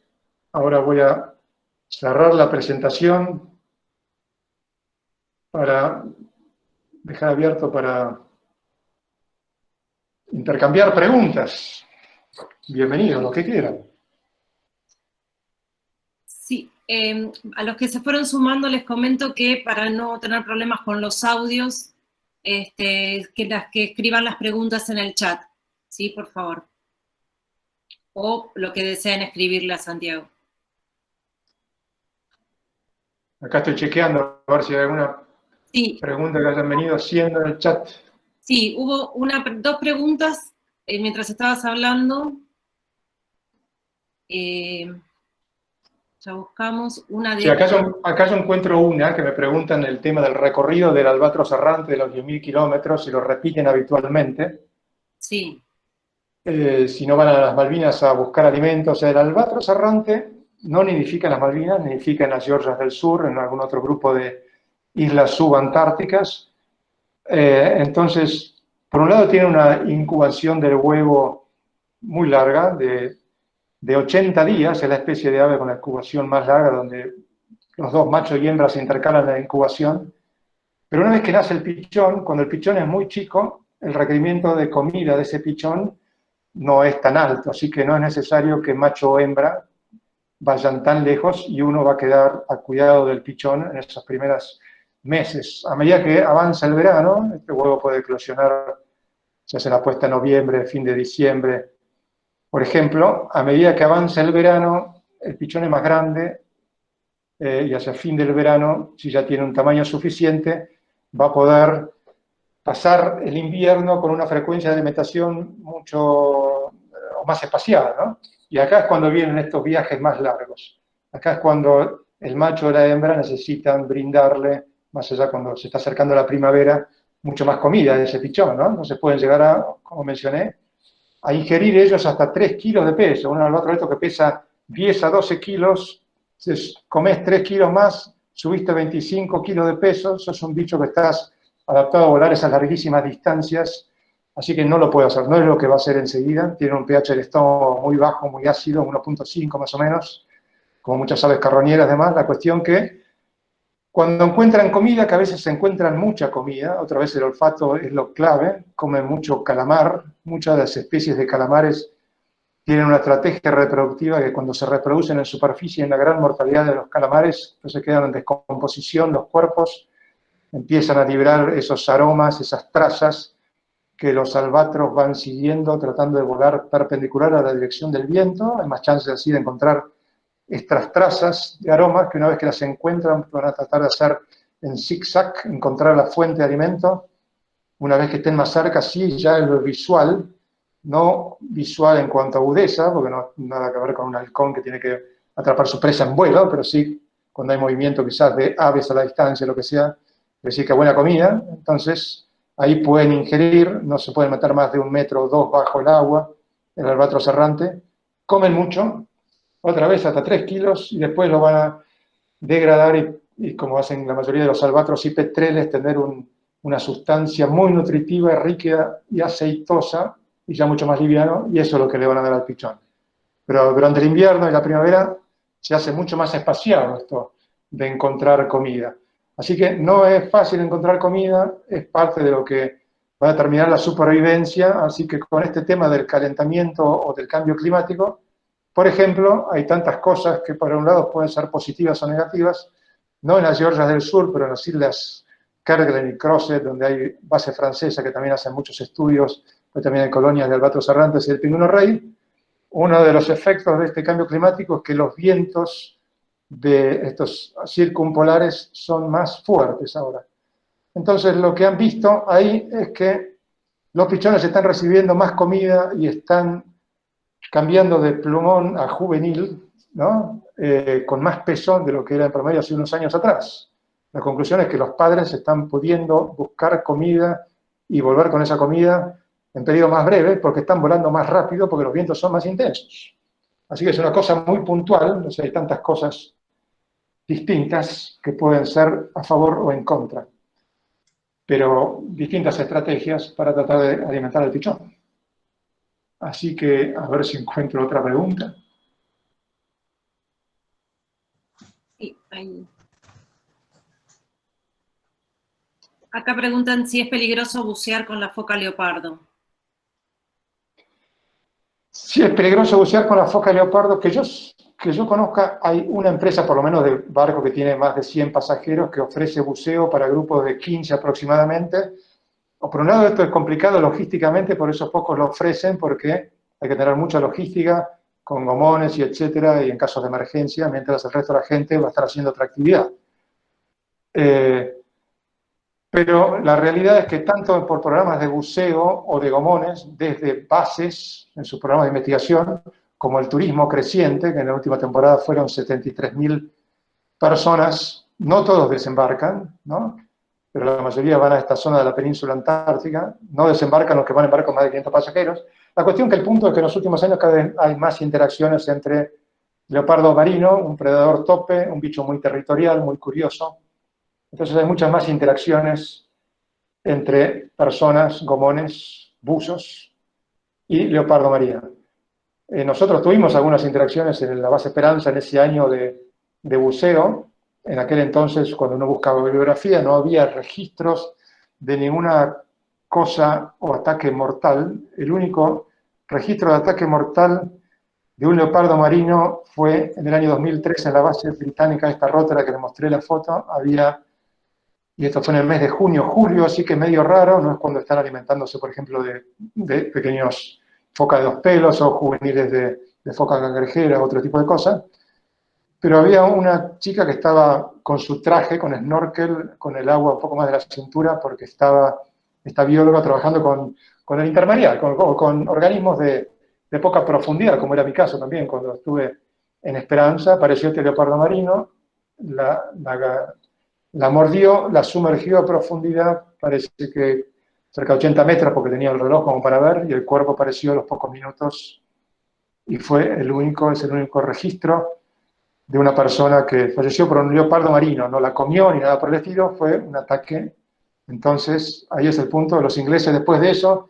ahora voy a cerrar la presentación para dejar abierto para intercambiar preguntas. Bienvenidos, los que quieran. Sí, a los que se fueron sumando les comento que para no tener problemas con los audios, que escriban las preguntas en el chat, ¿sí? Por favor. O lo que deseen escribirle a Santiago. Acá estoy chequeando a ver si hay alguna pregunta que hayan venido haciendo en el chat. Sí, hubo 2 preguntas mientras estabas hablando. Ya buscamos una de... Sí, acá yo encuentro una que me preguntan el tema del recorrido del albatros errante de los 10.000 kilómetros, y lo repiten habitualmente. Sí. Si no van a las Malvinas a buscar alimentos. O sea, el albatros errante no nidifica en las Malvinas, nidifica en las Georgias del Sur, en algún otro grupo de islas subantárticas. Entonces, por un lado tiene una incubación del huevo muy larga, de 80 días, es la especie de ave con la incubación más larga, donde los dos machos y hembras se intercalan en la incubación. Pero una vez que nace el pichón, cuando el pichón es muy chico, el requerimiento de comida de ese pichón no es tan alto, así que no es necesario que macho o hembra vayan tan lejos y uno va a quedar a cuidado del pichón en esos primeros meses. A medida que avanza el verano, este huevo puede eclosionar, se hace la puesta en noviembre, fin de diciembre. Por ejemplo, a medida que avanza el verano, el pichón es más grande y hacia el fin del verano, si ya tiene un tamaño suficiente, va a poder pasar el invierno con una frecuencia de alimentación mucho más espaciada, ¿no? Y acá es cuando vienen estos viajes más largos. Acá es cuando el macho o la hembra necesitan brindarle, más allá cuando se está acercando la primavera, mucho más comida de ese pichón, ¿no? Entonces pueden llegar a, como mencioné, a ingerir ellos hasta 3 kilos de peso. Un albatros que pesa 10 a 12 kilos, si comes 3 kilos más, subiste 25 kilos de peso, sos un bicho que estás adaptado a volar esas larguísimas distancias, así que no lo puede hacer, no es lo que va a hacer enseguida. Tiene un pH del estómago muy bajo, muy ácido, 1.5 más o menos, como muchas aves carroñeras además. La cuestión que cuando encuentran comida, que a veces se encuentran mucha comida, otra vez el olfato es lo clave, comen mucho calamar, muchas de las especies de calamares tienen una estrategia reproductiva que cuando se reproducen en superficie, en la gran mortalidad de los calamares, entonces quedan en descomposición los cuerpos, empiezan a liberar esos aromas, esas trazas que los albatros van siguiendo, tratando de volar perpendicular a la dirección del viento. Hay más chances así de encontrar estas trazas de aromas que una vez que las encuentran van a tratar de hacer en zigzag, encontrar la fuente de alimento. Una vez que estén más cerca, sí, ya es lo visual, no visual en cuanto a agudeza, porque no nada que ver con un halcón que tiene que atrapar su presa en vuelo, pero sí cuando hay movimiento quizás de aves a la distancia, lo que sea, decir que buena comida. Entonces ahí pueden ingerir, no se pueden meter más de 1 metro o 2 bajo el agua, el albatros errante. Comen mucho, otra vez hasta 3 kilos, y después lo van a degradar y como hacen la mayoría de los albatros y petreles, tener una sustancia muy nutritiva, rica y aceitosa, y ya mucho más liviano, y eso es lo que le van a dar al pichón. Pero durante el invierno y la primavera se hace mucho más espaciado esto de encontrar comida. Así que no es fácil encontrar comida, es parte de lo que va a determinar la supervivencia, así que con este tema del calentamiento o del cambio climático, por ejemplo, hay tantas cosas que por un lado pueden ser positivas o negativas, no en las Georgias del Sur, pero en las islas Kerguelen y Crozet, donde hay base francesa que también hacen muchos estudios, pero también hay colonias de albatros errantes y el pingüino rey. Uno de los efectos de este cambio climático es que los vientos de estos circumpolares son más fuertes ahora. Entonces, lo que han visto ahí es que los pichones están recibiendo más comida y están cambiando de plumón a juvenil, ¿no? Con más peso de lo que era en promedio hace unos años atrás. La conclusión es que los padres están pudiendo buscar comida y volver con esa comida en periodo más breve porque están volando más rápido porque los vientos son más intensos. Así que es una cosa muy puntual, no sé, hay tantas cosas distintas que pueden ser a favor o en contra, pero distintas estrategias para tratar de alimentar al pichón. Así que a ver si encuentro otra pregunta. Sí, ahí. Acá preguntan si es peligroso bucear con la foca leopardo. Sí, es peligroso bucear con la foca leopardo. Que yo conozca, hay una empresa, por lo menos de barco, que tiene más de 100 pasajeros, que ofrece buceo para grupos de 15 aproximadamente. Por un lado, esto es complicado logísticamente, por eso pocos lo ofrecen, porque hay que tener mucha logística, con gomones y etcétera, y en casos de emergencia, mientras el resto de la gente va a estar haciendo otra actividad. Pero la realidad es que tanto por programas de buceo o de gomones, desde bases en sus programas de investigación, como el turismo creciente, que en la última temporada fueron 73.000 personas, no todos desembarcan, ¿no? Pero la mayoría van a esta zona de la península antártica, no desembarcan los que van en barcos más de 500 pasajeros. La cuestión que el punto es que en los últimos años cada vez hay más interacciones entre leopardo marino, un predador tope, un bicho muy territorial, muy curioso. Entonces hay muchas más interacciones entre personas, gomones, buzos y leopardo marino. Nosotros tuvimos algunas interacciones en la base Esperanza en ese año de buceo. En aquel entonces, cuando uno buscaba bibliografía, no había registros de ninguna cosa o ataque mortal. El único registro de ataque mortal de un leopardo marino fue en el año 2003 en la base británica, esta Rotterdam que le mostré la foto. Había, y esto fue en el mes de junio, julio, así que medio raro, no es cuando están alimentándose, por ejemplo, de pequeños foca de 2 pelos o juveniles de foca cangrejera, otro tipo de cosas. Pero había una chica que estaba con su traje, con snorkel, con el agua un poco más de la cintura, porque estaba esta bióloga trabajando con el intermareal, con organismos de poca profundidad, como era mi caso también, cuando estuve en Esperanza. Apareció este leopardo marino, la la mordió, la sumergió a profundidad, parece que cerca de 80 metros, porque tenía el reloj como para ver, y el cuerpo apareció a los pocos minutos, y es el único registro de una persona que falleció por un leopardo marino. No la comió ni nada por el estilo, fue un ataque. Entonces, ahí es el punto. Los ingleses, después de eso,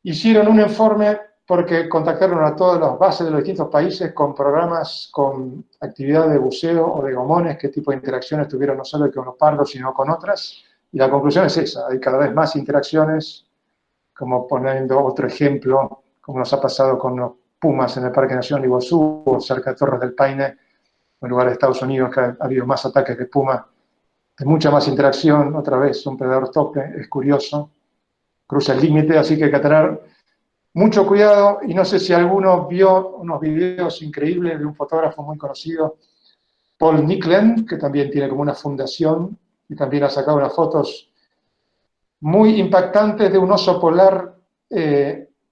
hicieron un informe porque contactaron a todas las bases de los distintos países con programas, con actividad de buceo o de gomones, qué tipo de interacciones tuvieron no solo con los pardos, sino con otras. Y la conclusión es esa, hay cada vez más interacciones, como poniendo otro ejemplo, como nos ha pasado con los pumas en el Parque Nacional Iguazú, o cerca de Torres del Paine, en lugar de Estados Unidos, que ha habido más ataques de puma, de mucha más interacción, otra vez, un predador tope, es curioso, cruza el límite, así que hay que tener mucho cuidado, y no sé si alguno vio unos videos increíbles de un fotógrafo muy conocido, Paul Nicklin, que también tiene como una fundación, y también ha sacado unas fotos muy impactantes de un oso polar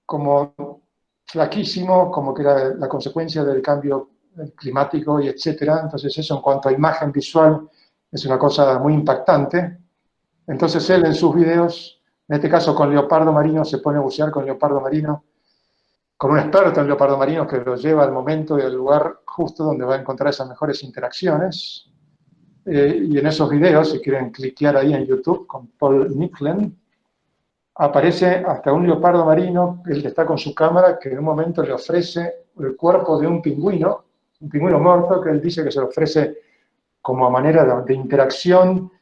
como flaquísimo, como que era la consecuencia del cambio climático y etcétera. Entonces eso en cuanto a imagen visual es una cosa muy impactante. Entonces él en sus videos, en este caso con leopardo marino, se pone a bucear con leopardo marino, con un experto en leopardo marino que lo lleva al momento y al lugar justo donde va a encontrar esas mejores interacciones. Y en esos videos, si quieren cliquear ahí en YouTube con Paul Nicklin, aparece hasta un leopardo marino, él está con su cámara, que en un momento le ofrece el cuerpo de un pingüino muerto, que él dice que se le ofrece como a manera de interacción,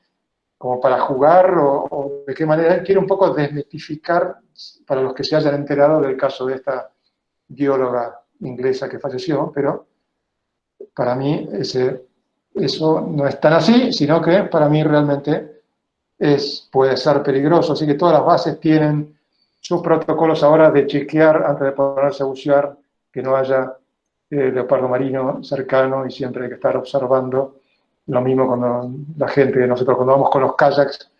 como para jugar, o de qué manera. Él quiere un poco desmitificar, para los que se hayan enterado del caso de esta bióloga inglesa que falleció, pero para mí eso no es tan así, sino que para mí realmente puede ser peligroso. Así que todas las bases tienen sus protocolos ahora de chequear antes de ponerse a bucear que no haya leopardo marino cercano, y siempre hay que estar observando. Lo mismo cuando la gente, nosotros cuando vamos con los kayaks,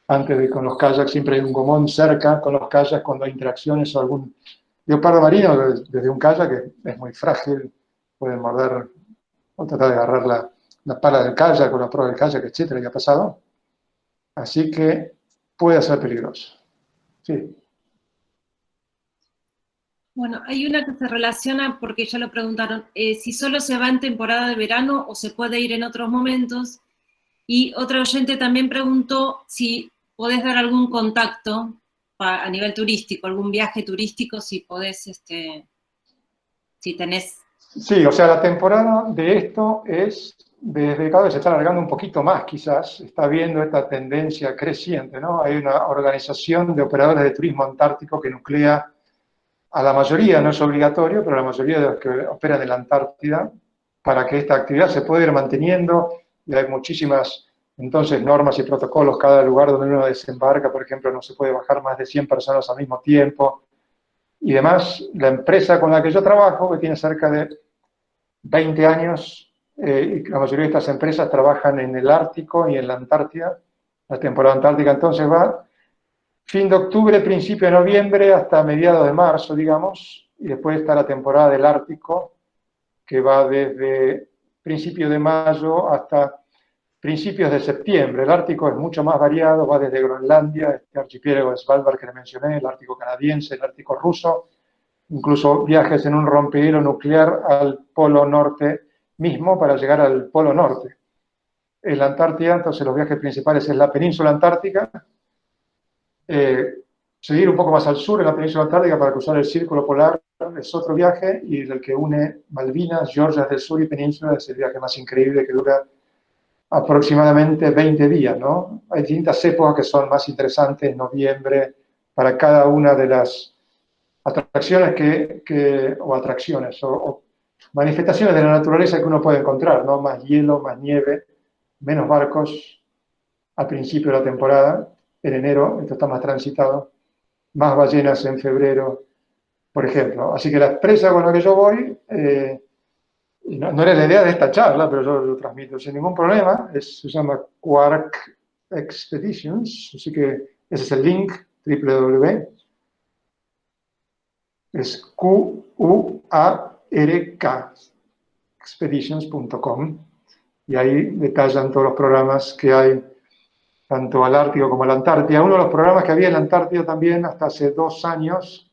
antes de con los kayaks siempre hay un gomón cerca con los kayaks cuando hay interacciones o algún leopardo marino desde un kayak, que es muy frágil, pueden morder o tratar de agarrar la pala del kayak o la proa del kayak, etcétera, que ha pasado. Así que puede ser peligroso. Sí. Bueno, hay una que se relaciona, porque ya lo preguntaron, si solo se va en temporada de verano o se puede ir en otros momentos. Y otro oyente también preguntó si podés dar algún contacto a nivel turístico, algún viaje turístico, si podés, si tenés... Sí, o sea, la temporada de esto es, desde cada vez se está alargando un poquito más, quizás, está viendo esta tendencia creciente, ¿no? Hay una organización de operadores de turismo antártico que nuclea a la mayoría, no es obligatorio, pero a la mayoría de los que operan en la Antártida, para que esta actividad se pueda ir manteniendo, y hay muchísimas, entonces, normas y protocolos. Cada lugar donde uno desembarca, por ejemplo, no se puede bajar más de 100 personas al mismo tiempo, y demás. La empresa con la que yo trabajo, que tiene cerca de 20 años, y la mayoría de estas empresas trabajan en el Ártico y en la Antártida. La temporada antártica entonces va fin de octubre, principio de noviembre, hasta mediados de marzo, digamos, y después está la temporada del Ártico, que va desde principios de mayo hasta principios de septiembre. El Ártico es mucho más variado, va desde Groenlandia, este archipiélago de Svalbard que le mencioné, el Ártico canadiense, el Ártico ruso, incluso viajes en un rompehielos nuclear al Polo Norte mismo para llegar al Polo Norte. En la Antártida, entonces, los viajes principales es la península antártica, seguir un poco más al sur en la península antártica para cruzar el círculo polar es otro viaje, y el que une Malvinas, Georgia del Sur y península es el viaje más increíble, que dura aproximadamente 20 días, ¿no? Hay distintas épocas que son más interesantes, noviembre, para cada una de las atracciones o manifestaciones de la naturaleza que uno puede encontrar, ¿no? Más hielo, más nieve, menos barcos al principio de la temporada. En enero esto está más transitado, más ballenas en febrero, por ejemplo. Así que la empresa con la que yo voy, no era la idea de esta charla, pero yo lo transmito sin ningún problema, se llama Quark Expeditions, así que ese es el link, www. Es QUARK, expeditions.com. y ahí detallan todos los programas que hay, tanto al Ártico como a la Antártida. Uno de los programas que había en la Antártida también, hasta hace 2 años,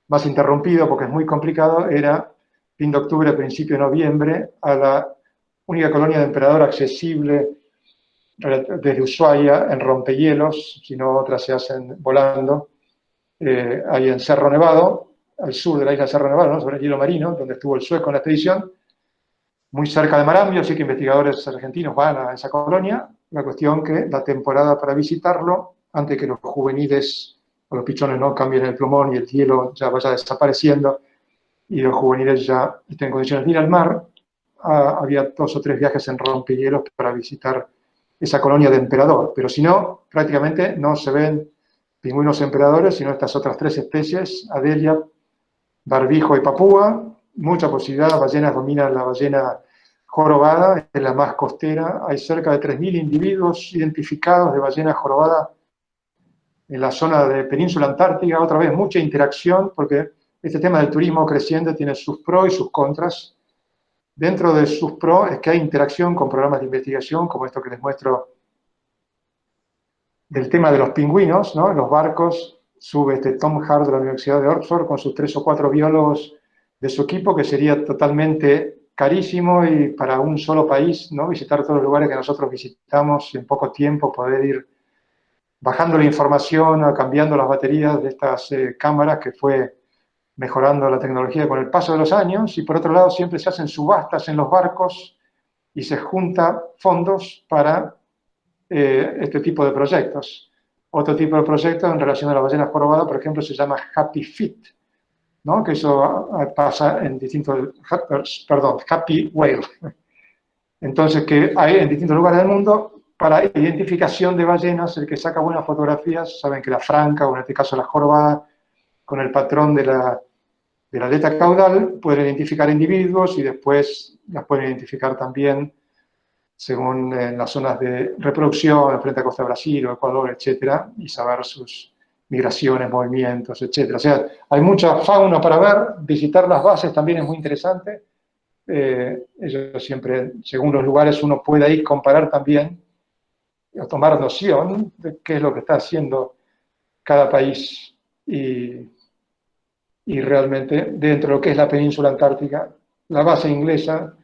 más interrumpido porque es muy complicado, era fin de octubre, principio de noviembre, a la única colonia de emperador accesible desde Ushuaia, en rompehielos, si no otras se hacen volando, ahí en Cerro Nevado, al sur de la isla de Cerro Nevado, ¿no? Sobre el hielo marino, donde estuvo el sueco en la expedición, muy cerca de Marambio, así que investigadores argentinos van a esa colonia. La cuestión que la temporada para visitarlo, antes que los juveniles o los pichones no cambien el plumón y el hielo ya vaya desapareciendo y los juveniles ya estén en condiciones de ir al mar, había 2 o 3 viajes en rompehielos para visitar esa colonia de emperador. Pero si no, prácticamente no se ven pingüinos emperadores, sino estas otras 3 especies, Adelia, barbijo y papúa. Mucha posibilidad, ballenas dominan la ballena jorobada, es la más costera. Hay cerca de 3.000 individuos identificados de ballena jorobada en la zona de península antártica. Otra vez, mucha interacción, porque este tema del turismo creciente tiene sus pros y sus contras. Dentro de sus pros es que hay interacción con programas de investigación, como esto que les muestro del tema de los pingüinos, ¿no? Los barcos, sube Tom Hart de la Universidad de Oxford con sus 3 o 4 biólogos de su equipo, que sería totalmente carísimo y para un solo país, ¿no? Visitar todos los lugares que nosotros visitamos en poco tiempo, poder ir bajando la información, cambiando las baterías de estas cámaras, que fue mejorando la tecnología con el paso de los años. Y por otro lado, siempre se hacen subastas en los barcos y se junta fondos para este tipo de proyectos. Otro tipo de proyectos en relación a la ballena jorobada, por ejemplo, se llama Happy Fit, ¿no? Que eso pasa en distintos, Happy Whale. Entonces, que hay en distintos lugares del mundo para identificación de ballenas. El que saca buenas fotografías, saben que la franca, o en este caso la jorobada, con el patrón de la aleta caudal, pueden identificar individuos y después las pueden identificar también según las zonas de reproducción, frente a Costa de Brasil o Ecuador, etcétera, y saber sus migraciones, movimientos, etcétera. O sea, hay mucha fauna para ver. Visitar las bases también es muy interesante. Ellos siempre, según los lugares, uno puede ahí comparar también, o tomar noción de qué es lo que está haciendo cada país. Y realmente, dentro de lo que es la península antártica, la base inglesa,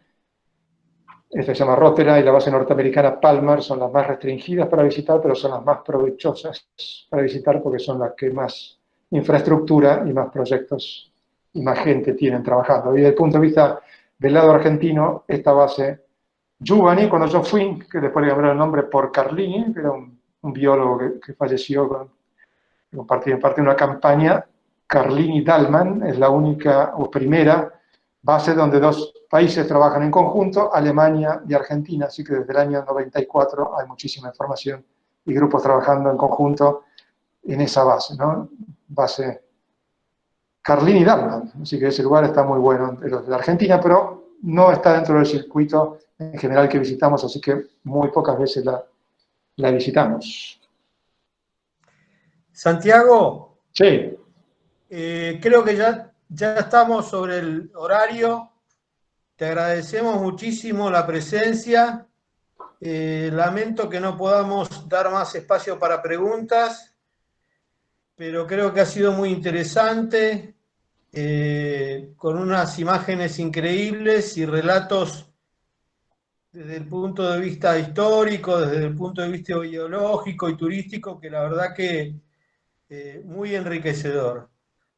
esta se llama Rotterdam, y la base norteamericana Palmer son las más restringidas para visitar, pero son las más provechosas para visitar porque son las que más infraestructura y más proyectos y más gente tienen trabajando. Y desde el punto de vista del lado argentino, esta base Giovanni, cuando yo fui, que después le cambiaron el nombre por Carlini, que era un biólogo que falleció, compartió en parte una campaña, Carlini-Dallmann, es la única o primera base donde 2 países trabajan en conjunto, Alemania y Argentina, así que desde el año 94 hay muchísima información y grupos trabajando en conjunto en esa base, ¿no? Base Carlini-Dallmann, así que ese lugar está muy bueno de Argentina, pero no está dentro del circuito en general que visitamos, así que muy pocas veces la visitamos. Santiago, Sí. creo que ya estamos sobre el horario. Te agradecemos muchísimo la presencia. Lamento que no podamos dar más espacio para preguntas, pero creo que ha sido muy interesante, con unas imágenes increíbles y relatos desde el punto de vista histórico, desde el punto de vista biológico y turístico, que la verdad que muy enriquecedor.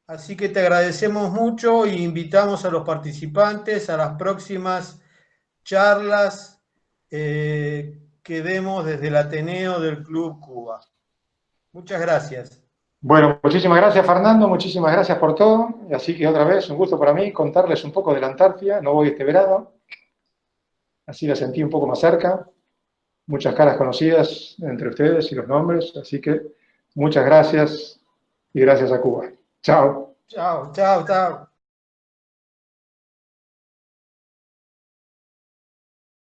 Así que te agradecemos mucho e invitamos a los participantes a las próximas charlas que demos desde el Ateneo del Club Cuba. Muchas gracias. Bueno, muchísimas gracias, Fernando, muchísimas gracias por todo. Así que otra vez, un gusto para mí contarles un poco de la Antártida. No voy este verano, así la sentí un poco más cerca. Muchas caras conocidas entre ustedes y los nombres, así que muchas gracias y gracias a Cuba. Chao. Chao, chao, chao.